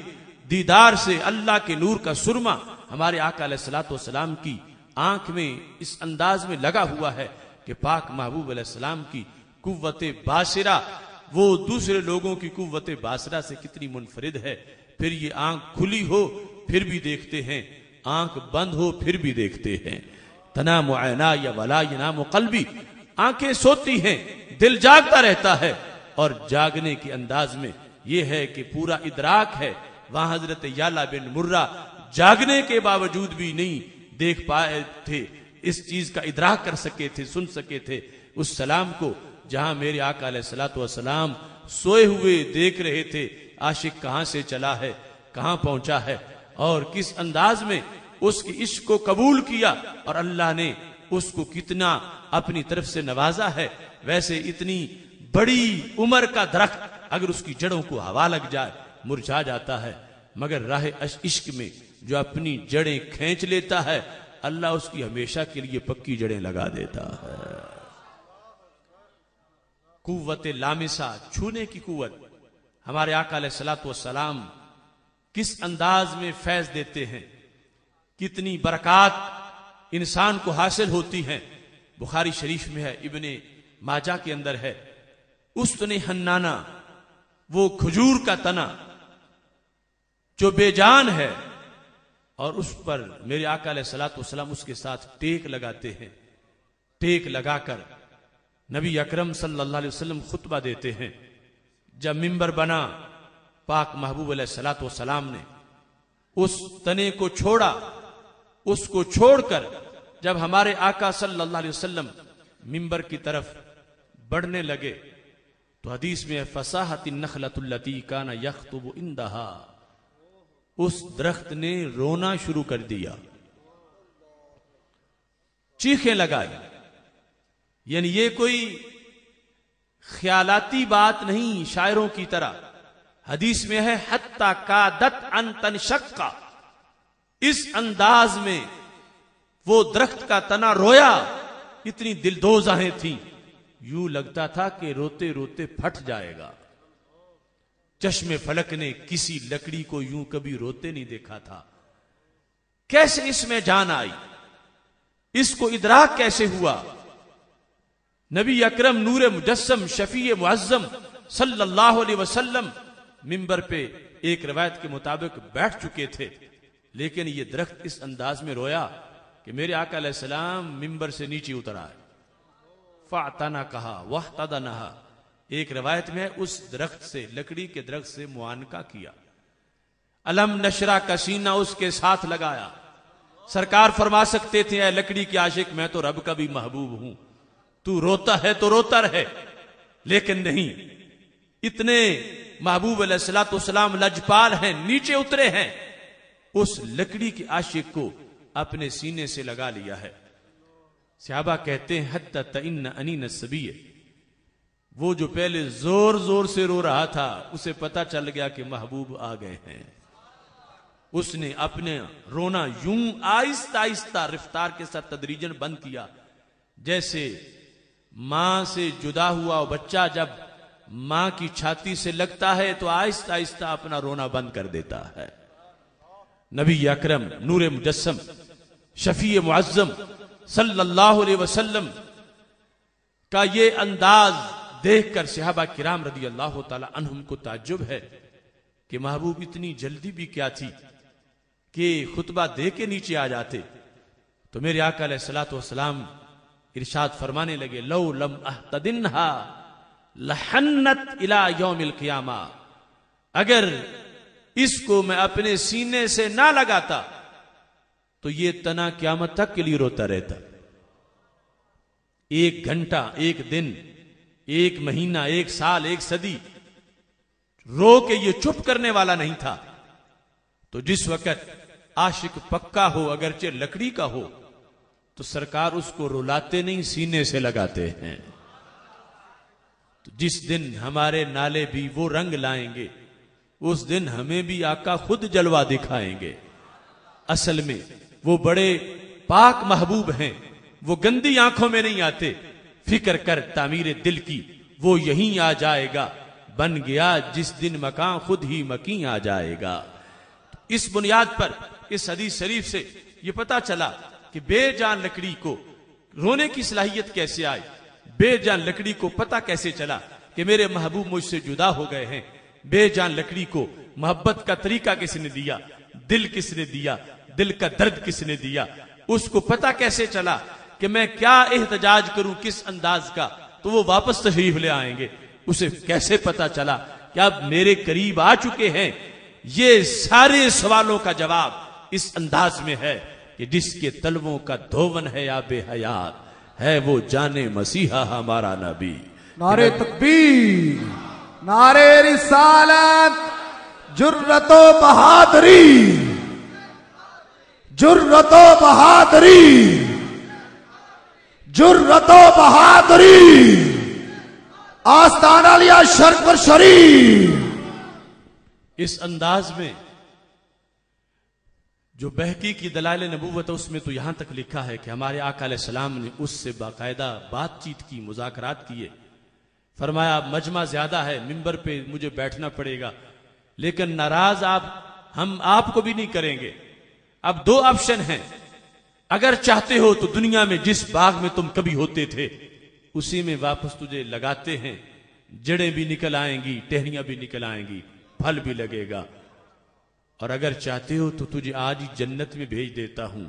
دیدار سے اللہ کے نور کا سرما ہمارے آقا علیہ الصلوۃ والسلام کی آنکھ میں اس انداز میں لگا ہوا ہے کہ پاک محبوب علیہ السلام کی قوت باصرہ وہ دوسرے لوگوں کی قوت باصرہ سے کتنی منفرد ہے۔ پھر یہ آنکھ کھلی ہو پھر بھی دیکھتے ہیں، آنکھ بند ہو پھر بھی دیکھتے ہیں۔ تنام عینا یا ولا ینام قلبی، آنکھیں سوتی ہیں، دل جاگتا رہتا ہے، اور جاگنے کے انداز میں یہ ہے کہ پورا ادراک ہے۔ وہاں حضرت یعلا بن مرہ جاگنے کے باوجود بھی نہیں دیکھ پائے تھے، اس چیز کا ادراک کر سکے تھے، سن سکے تھے اس سلام کو، جہاں میرے آقا علیہ الصلوۃ والسلام سوئے ہوئے دیکھ رہے تھے عاشق کہاں سے چلا ہے، کہاں پہنچا ہے، اور کس انداز میں اس کی عشق کو قبول کیا، اور اللہ نے اس کو کتنا اپنی طرف سے نوازا ہے۔ ویسے اتنی بڑی عمر کا درخت اگر اس کی جڑوں کو ہوا لگ جائے مرجھا جاتا ہے، مگر راہ عشق میں جو اپنی جڑیں کھینچ لیتا ہے اللہ اس کی ہمیشہ کے لیے پکی جڑیں لگا دیتا ہے۔ قوت لامسہ، چھونے کی قوت، ہمارے آقا علیہ الصلوۃ والسلام کس انداز میں فیض دیتے ہیں، کتنی برکات انسان کو حاصل ہوتی ہیں۔ بخاری شریف میں ہے، ابن ماجہ کے اندر ہے، استن حنانہ، وہ کھجور کا تنا جو بے جان ہے، اور اس پر میرے آقا علیہ الصلوۃ والسلام اس کے ساتھ ٹیک لگاتے ہیں۔ ٹیک لگا کر نبی اکرم صلی اللہ علیہ وسلم خطبہ دیتے ہیں۔ جب منبر بنا، پاک محبوب علیہ الصلوۃ والسلام نے اس تنے کو چھوڑا، اس کو چھوڑ کر جب ہمارے آقا صلی اللہ علیہ وسلم منبر کی طرف بڑھنے لگے تو حدیث میں فصاحت النخلۃ التی کان یخطب عندہا، اس درخت نے رونا شروع کر دیا، چیخیں لگائی۔ یعنی یہ کوئی خیالاتی بات نہیں شاعروں کی طرح، حدیث میں ہے حتی کادت ان تنشق، اس انداز میں وہ درخت کا تنا رویا، اتنی دلدوز آہیں تھیں، یوں لگتا تھا کہ روتے روتے پھٹ جائے گا۔ چشم فلک نے کسی لکڑی کو یوں کبھی روتے نہیں دیکھا تھا۔ کیسے اس میں جان آئی، اس کو ادراک کیسے ہوا؟ نبی اکرم نور مجسم شفیع معظم صلی اللہ علیہ وسلم منبر پہ ایک روایت کے مطابق بیٹھ چکے تھے، لیکن یہ درخت اس انداز میں رویا کہ میرے آقا علیہ السلام منبر سے نیچے اتر آئے، فاعتنا کہا واحتضنھا، ایک روایت میں اس درخت سے، لکڑی کے درخت سے معانقہ کیا، علم نشرہ کا سینہ اس کے ساتھ لگایا۔ سرکار فرما سکتے تھے اے لکڑی کے عاشق میں تو رب کا بھی محبوب ہوں، تو روتا ہے تو روتا رہے، لیکن نہیں، اتنے محبوب علیہ الصلوۃ والسلام لجپال ہیں، نیچے اترے ہیں، اس لکڑی کے عاشق کو اپنے سینے سے لگا لیا ہے۔ صحابہ کہتے ہیں حتی تئن انین الصبی، وہ جو پہلے زور زور سے رو رہا تھا اسے پتا چل گیا کہ محبوب آ گئے ہیں۔ اس نے اپنے رونا یوں آہستہ آہستہ رفتار کے ساتھ تدریجن بند کیا، جیسے ماں سے جدا ہوا بچہ جب ماں کی چھاتی سے لگتا ہے تو آہستہ آہستہ اپنا رونا بند کر دیتا ہے۔ نبی اکرم نور مجسم شفیع معظم صلی اللہ علیہ وسلم کا یہ انداز دیکھ کر صحابہ کرام رضی اللہ تعالی عنہم کو تعجب ہے کہ محبوب اتنی جلدی بھی کیا تھی کہ خطبہ دے کے نیچے آ جاتے۔ تو میرے آقا علیہ الصلوۃ والسلام ارشاد فرمانے لگے، لو لم احتدنھا لحنت الی یوم القیامہ، اگر اس کو میں اپنے سینے سے نہ لگاتا تو یہ تنا قیامت تک کے لیے روتا رہتا۔ ایک گھنٹہ، ایک دن، ایک مہینہ، ایک سال، ایک صدی رو کے یہ چپ کرنے والا نہیں تھا۔ تو جس وقت عاشق پکا ہو اگرچہ لکڑی کا ہو تو سرکار اس کو رلاتے نہیں، سینے سے لگاتے ہیں۔ تو جس دن ہمارے نالے بھی وہ رنگ لائیں گے اس دن ہمیں بھی آقا خود جلوہ دکھائیں گے۔ اصل میں وہ بڑے پاک محبوب ہیں، وہ گندی آنکھوں میں نہیں آتے۔ فکر کر تعمیر دل کی، وہ یہیں آ جائے گا، بن گیا جس دن مکان خود ہی مکین آ جائے گا۔ اس بنیاد پر اس حدیث شریف سے یہ پتا چلا کہ بے جان لکڑی کو رونے کی صلاحیت کیسے آئی، بے جان لکڑی کو پتا کیسے چلا کہ میرے محبوب مجھ سے جدا ہو گئے ہیں۔ بے جان لکڑی کو محبت کا طریقہ کس نے دیا، دل کس نے دیا، دل کا درد کس نے دیا، اس کو پتا کیسے چلا کہ میں کیا احتجاج کروں، کس انداز کا، تو وہ واپس تشریف لے آئیں گے۔ اسے کیسے پتا چلا کہ اب میرے قریب آ چکے ہیں؟ یہ سارے سوالوں کا جواب اس انداز میں ہے کہ جس کے تلووں کا دھون ہے آب حیات، ہے وہ جانے مسیحا ہمارا نبی۔ نعرہ تکبیر، نعرہ رسالت، جرت و بہادری، جرت و بہادری، جرت و بہادری، آستانہ لیا شرف پر شریف۔ اس انداز میں جو بہقی کی دلائل نبوت ہے اس میں تو یہاں تک لکھا ہے کہ ہمارے آقا علیہ السلام نے اس سے باقاعدہ بات چیت کی، مذاکرات کیے۔ فرمایا مجمع زیادہ ہے، منبر پہ مجھے بیٹھنا پڑے گا، لیکن ناراض ہم آپ کو بھی نہیں کریں گے۔ اب دو آپشن ہیں، اگر چاہتے ہو تو دنیا میں جس باغ میں تم کبھی ہوتے تھے اسی میں واپس تجھے لگاتے ہیں، جڑیں بھی نکل آئیں گی، ٹہنیاں بھی نکل آئیں گی، پھل بھی لگے گا، اور اگر چاہتے ہو تو تجھے آج ہی جنت میں بھیج دیتا ہوں،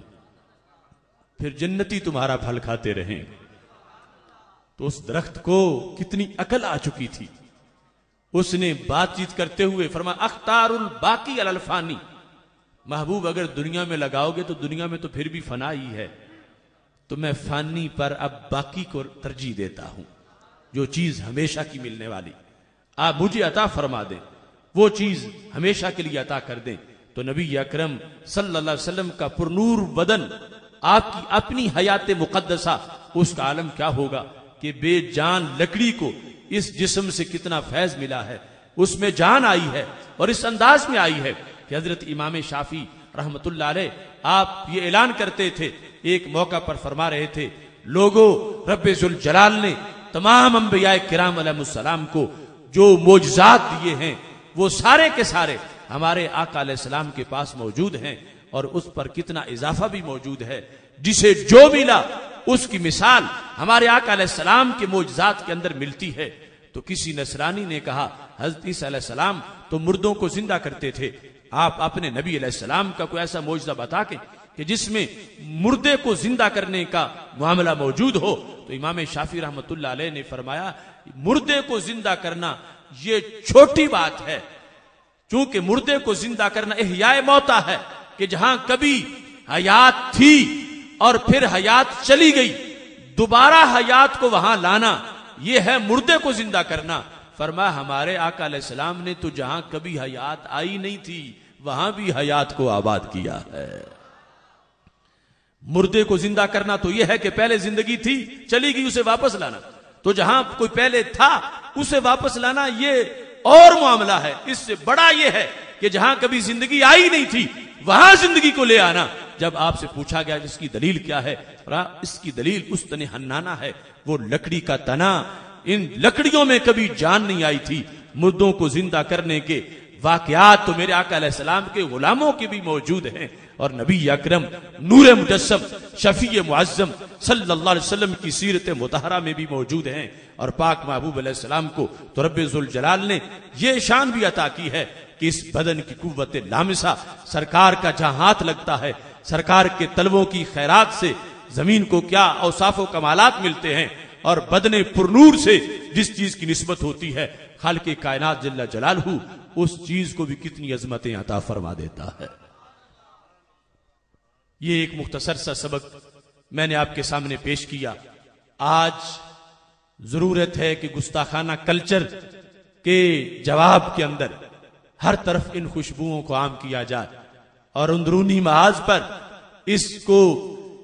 پھر جنتی تمہارا پھل کھاتے رہیں۔ تو اس درخت کو کتنی عقل آ چکی تھی، اس نے بات چیت کرتے ہوئے فرمایا اختار الباقی علی الفانی، محبوب اگر دنیا میں لگاؤ گے تو دنیا میں تو پھر بھی فنا ہی ہے، تو میں فانی پر اب باقی کو ترجیح دیتا ہوں، جو چیز ہمیشہ کی ملنے والی آپ مجھے عطا فرما دیں، وہ چیز ہمیشہ کے لیے عطا کر دیں۔ تو نبی اکرم صلی اللہ علیہ وسلم کا پرنور بدن، آپ کی اپنی حیات مقدسہ، اس کا عالم کیا ہوگا کہ بے جان لکڑی کو اس جسم سے کتنا فیض ملا ہے، اس میں جان آئی ہے، اور اس انداز میں آئی ہے کہ حضرت امام شافعی رحمت اللہ علیہ آپ یہ اعلان کرتے تھے، ایک موقع پر فرما رہے تھے، لوگوں رب ذوالجلال نے تمام انبیاء کرام علیہ السلام کو جو معجزات دیے ہیں وہ سارے کے سارے ہمارے آقا علیہ السلام کے پاس موجود ہیں، اور اس پر کتنا اضافہ بھی موجود ہے، جسے جو ملا اس کی مثال ہمارے آقا علیہ السلام کے معجزات کے اندر ملتی ہے۔ تو کسی نصرانی نے کہا حضرت عیسیٰ علیہ السلام تو مردوں کو زندہ کرتے تھے، آپ اپنے نبی علیہ السلام کا کوئی ایسا معجزہ بتا کے کہ جس میں مردے کو زندہ کرنے کا معاملہ موجود ہو۔ تو امام شافعی رحمت اللہ علیہ نے فرمایا مردے کو زندہ کرنا یہ چھوٹی بات ہے، چونکہ مردے کو زندہ کرنا احیاء موتا ہے کہ جہاں کبھی حیات تھی اور پھر حیات چلی گئی، دوبارہ حیات کو وہاں لانا، یہ ہے مردے کو زندہ کرنا۔ فرمایا ہمارے آقا علیہ السلام نے تو جہاں کبھی حیات آئی نہیں تھی وہاں بھی حیات کو آباد کیا ہے۔ مردے کو زندہ کرنا تو یہ ہے کہ پہلے زندگی تھی چلی گئی، اسے واپس لانا، تو جہاں کوئی پہلے تھا اسے واپس لانا یہ اور معاملہ ہے۔ اس سے بڑا یہ ہے کہ جہاں کبھی زندگی آئی نہیں تھی وہاں زندگی کو لے آنا. جب آپ سے پوچھا گیا اس کی دلیل کیا ہے، اس کی دلیل اس تن حنانہ ہے، وہ لکڑی کا تنا. ان لکڑیوں میں کبھی جان نہیں آئی تھی. مردوں کو زندہ کرنے کے واقعات تو میرے آقا علیہ السلام کے غلاموں کے بھی موجود ہیں، اور نبی اکرم نور مجسم شفیع معظم صلی اللہ علیہ وسلم کی سیرت مطہرہ میں بھی موجود ہیں. اور پاک محبوب علیہ السلام کو تو رب ذوالجلال نے یہ شان بھی عطا کی ہے کہ اس بدن کی قوت لامسہ سرکار کا جہاں ہاتھ لگتا ہے، سرکار کے تلووں کی خیرات سے زمین کو کیا اوصاف و کمالات ملتے ہیں، اور بدن پرنور سے جس چیز کی نسبت ہوتی ہے خالق کائنات جل جلالہ اس چیز کو بھی کتنی عظمتیں عطا فرما دیتا ہے. یہ ایک مختصر سا سبق میں نے آپ کے سامنے پیش کیا. آج ضرورت ہے کہ گستاخانہ کلچر کے جواب کے اندر ہر طرف ان خوشبوؤں کو عام کیا جائے، اور اندرونی محاذ پر اس کو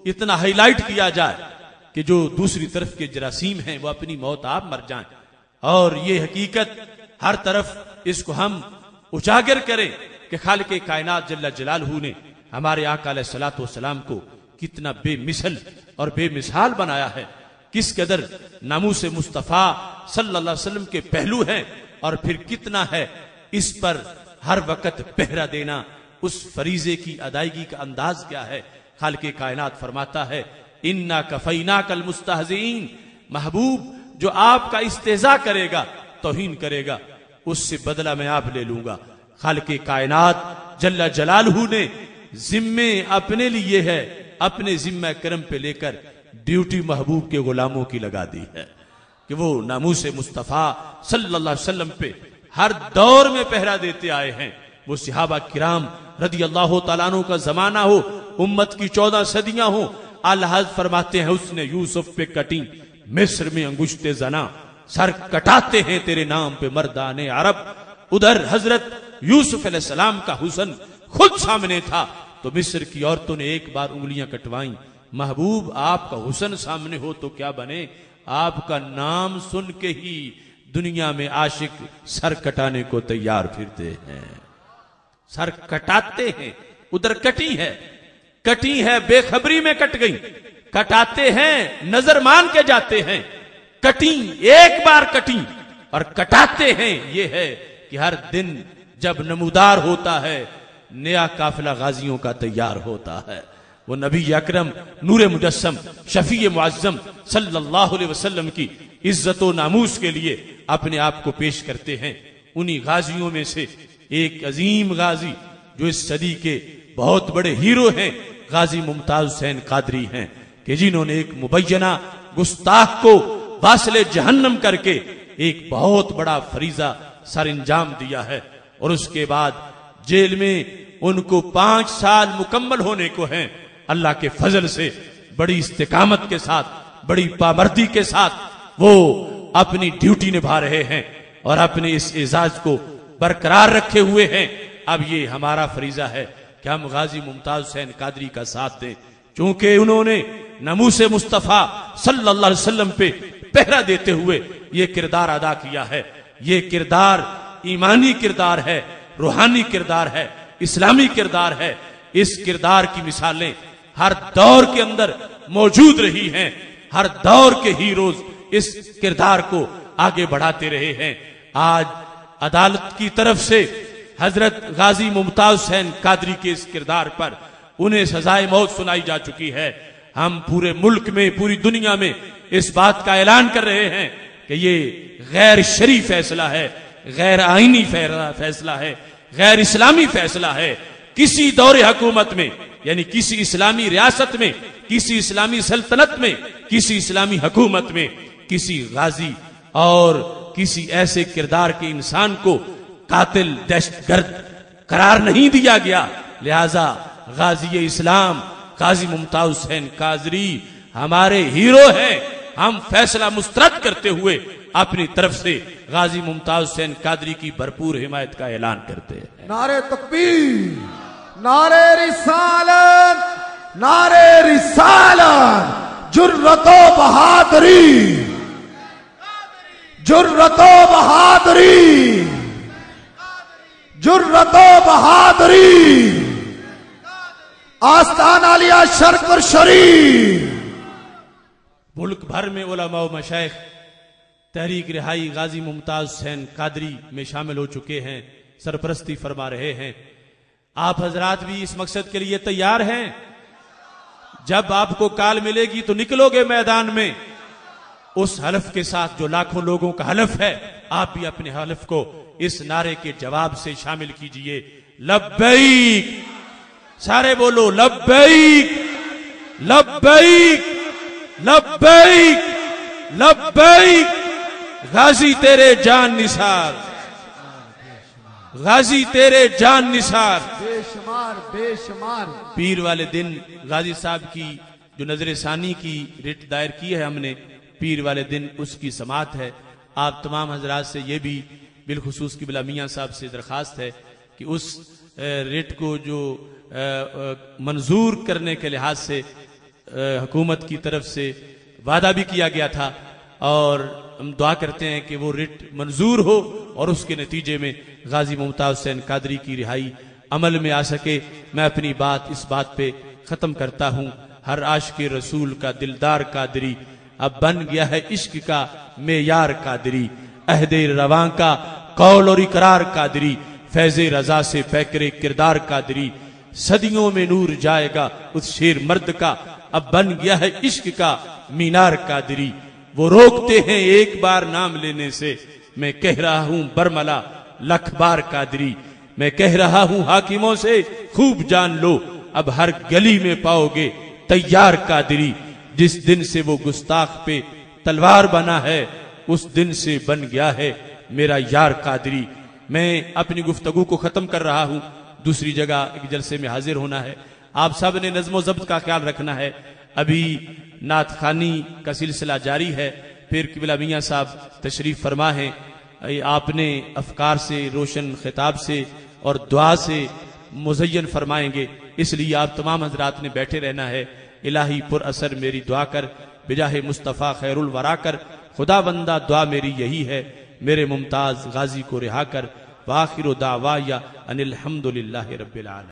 اتنا ہائی لائٹ کیا جائے کہ جو دوسری طرف کے جراثیم ہیں وہ اپنی موت آپ مر جائیں. اور یہ حقیقت ہر طرف اس کو ہم اجاگر کریں کہ خالق کائنات جل جلالہ نے ہمارے آقا علیہ الصلوۃ والسلام کو کتنا بے مثل اور بے مثال بنایا ہے، کس قدر ناموس مصطفیٰ صلی اللہ علیہ وسلم کے پہلو ہیں، اور پھر کتنا ہے اس پر ہر وقت پہرا دینا. اس فریضے کی ادائیگی کا انداز کیا ہے. خالق کائنات فرماتا ہے انا کفیناک المستہزئین، محبوب جو آپ کا استہزاء کرے گا، توہین کرے گا، اس سے بدلہ میں آپ لے لوں گا. خالق کائنات جل جلالہ نے ذمے اپنے لیے ہے، اپنے ذمہ کرم پہ لے کر ڈیوٹی محبوب کے غلاموں کی لگا دی ہے کہ وہ ناموس مصطفیٰ صلی اللہ علیہ وسلم پہ ہر دور میں پہرا دیتے آئے ہیں. وہ صحابہ کرام رضی اللہ تعالیٰ عنہ کا زمانہ ہو، امت کی 14 صدیاں ہوں، الحاظ فرماتے ہیں اس نے یوسف پہ کٹی مصر میں انگشت زنا، سر کٹاتے ہیں تیرے نام پہ مردان عرب. ادھر حضرت یوسف علیہ السلام کا حسن خود سامنے تھا تو مصر کی عورتوں نے ایک بار انگلیاں کٹوائیں. محبوب آپ کا حسن سامنے ہو تو کیا بنے، آپ کا نام سن کے ہی دنیا میں عاشق سر کٹانے کو تیار پھرتے ہیں، سر کٹاتے ہیں. ادھر کٹی ہے بے خبری میں کٹ گئی، کٹاتے ہیں نظر مان کے جاتے ہیں. کٹی ایک بار کٹی اور کٹاتے ہیں. یہ ہے کہ ہر دن جب نمودار ہوتا ہے نیا قافلہ غازیوں کا تیار ہوتا ہے. وہ نبی اکرم نور مجسم شفیع معظم صلی اللہ علیہ وسلم کی عزت و ناموس کے لیے اپنے آپ کو پیش کرتے ہیں. انہی غازیوں میں سے ایک عظیم غازی جو اس صدی کے بہت بڑے ہیرو ہیں غازی ممتاز حسین قادری ہیں کہ جنہوں نے ایک مبینہ گستاخ کو واصل جہنم کر کے ایک بہت بڑا فریضہ سر انجام دیا ہے. اور اس کے بعد جیل میں ان کو 5 سال مکمل ہونے کو ہیں. اللہ کے فضل سے بڑی استقامت کے ساتھ، بڑی پابندی کے ساتھ وہ اپنی ڈیوٹی نبھا رہے ہیں اور اپنے اس اعزاز کو برقرار رکھے ہوئے ہیں. اب یہ ہمارا فریضہ ہے کہ ہم غازی ممتاز حسین قادری کا ساتھ دیں، چونکہ انہوں نے ناموس مصطفیٰ صلی اللہ علیہ وسلم پہ پہرا دیتے ہوئے یہ کردار ادا کیا ہے. یہ کردار ایمانی کردار ہے، روحانی کردار ہے، اسلامی کردار ہے. اس کردار کی مثالیں ہر دور کے اندر موجود رہی ہیں. ہر دور کے ہیروز اس کردار کو آگے بڑھاتے رہے ہیں. آج عدالت کی طرف سے حضرت غازی ممتاز حسین قادری کے اس کردار پر انہیں سزائے موت سنائی جا چکی ہے. ہم پورے ملک میں، پوری دنیا میں اس بات کا اعلان کر رہے ہیں کہ یہ غیر شرعی فیصلہ ہے، غیر آئینی فیصلہ ہے، غیر اسلامی فیصلہ ہے. کسی دور حکومت میں، یعنی کسی اسلامی ریاست میں، کسی اسلامی سلطنت میں، کسی اسلامی حکومت میں کسی غازی اور کسی ایسے کردار کے انسان کو قاتل، دہشت گرد قرار نہیں دیا گیا. لہذا غازی اسلام غازی ممتاز حسین قادری ہمارے ہیرو ہیں. ہم فیصلہ مسترد کرتے ہوئے اپنی طرف سے غازی ممتاز حسین قادری کی بھرپور حمایت کا اعلان کرتے ہیں. نعرہ تکبیر، نعرہ رسالت، نعرہ رسالت، جرأت و بہادری، جرأت و بہادری، جرأت و بہادری. آستان عالیہ شرکر شریف. ملک بھر میں علماء و مشائخ تحریک رہائی غازی ممتاز حسین قادری میں شامل ہو چکے ہیں، سرپرستی فرما رہے ہیں. آپ حضرات بھی اس مقصد کے لیے تیار ہیں؟ جب آپ کو کال ملے گی تو نکلو گے میدان میں اس حلف کے ساتھ جو لاکھوں لوگوں کا حلف ہے. آپ بھی اپنے حلف کو اس نعرے کے جواب سے شامل کیجئے. لبیک، سارے بولو لبیک لبیک لبیک لبیک. غازی تیرے جان نثار، غازی تیرے جان نثار. بے شمار بے شمار. پیر والے دن غازی صاحب کی جو نظر ثانی کی رٹ دائر کی ہے ہم نے، پیر والے دن اس کی سماعت ہے. آپ تمام حضرات سے یہ بھی بالخصوص قبلہ میاں صاحب سے درخواست ہے کہ اس رٹ کو جو منظور کرنے کے لحاظ سے حکومت کی طرف سے وعدہ بھی کیا گیا تھا، اور ہم دعا کرتے ہیں کہ وہ رٹ منظور ہو اور اس کے نتیجے میں غازی ممتاز حسین قادری کی رہائی عمل میں آ سکے. میں اپنی بات اس بات پہ ختم کرتا ہوں. ہر عاشق رسول کا دلدار قادری اب بن گیا ہے عشق کا معیار قادری. عہد رواں کا قول اور اقرار قادری، فیض رضا سے پیکر کردار قادری. صدیوں میں نور جائے گا اس شیر مرد کا، اب بن گیا ہے عشق کا مینار قادری. وہ روکتے ہیں ایک بار نام لینے سے، میں کہہ رہا ہوں برملا لکھ بار قادری. میں کہہ رہا ہوں حاکموں سے خوب جان لو، اب ہر گلی میں پاؤ گے تیار قادری. جس دن سے وہ گستاخ پہ تلوار بنا ہے اس دن سے بن گیا ہے میرا یار قادری. میں اپنی گفتگو کو ختم کر رہا ہوں. دوسری جگہ ایک جلسے میں حاضر ہونا ہے. آپ سب نے نظم و ضبط کا خیال رکھنا ہے. ابھی نعت خوانی کا سلسلہ جاری ہے، پھر قبلہ میاں صاحب تشریف فرما ہے. آپ نے افکار سے، روشن خطاب سے اور دعا سے مزین فرمائیں گے، اس لیے آپ تمام حضرات نے بیٹھے رہنا ہے. الہی پر اثر میری دعا کر، بجاہ مصطفیٰ خیر الورا کر. خدا بندہ دعا میری یہی ہے، میرے ممتاز غازی کو رہا کر. وآخر دعوایا ان الحمدللہ رب العالمین.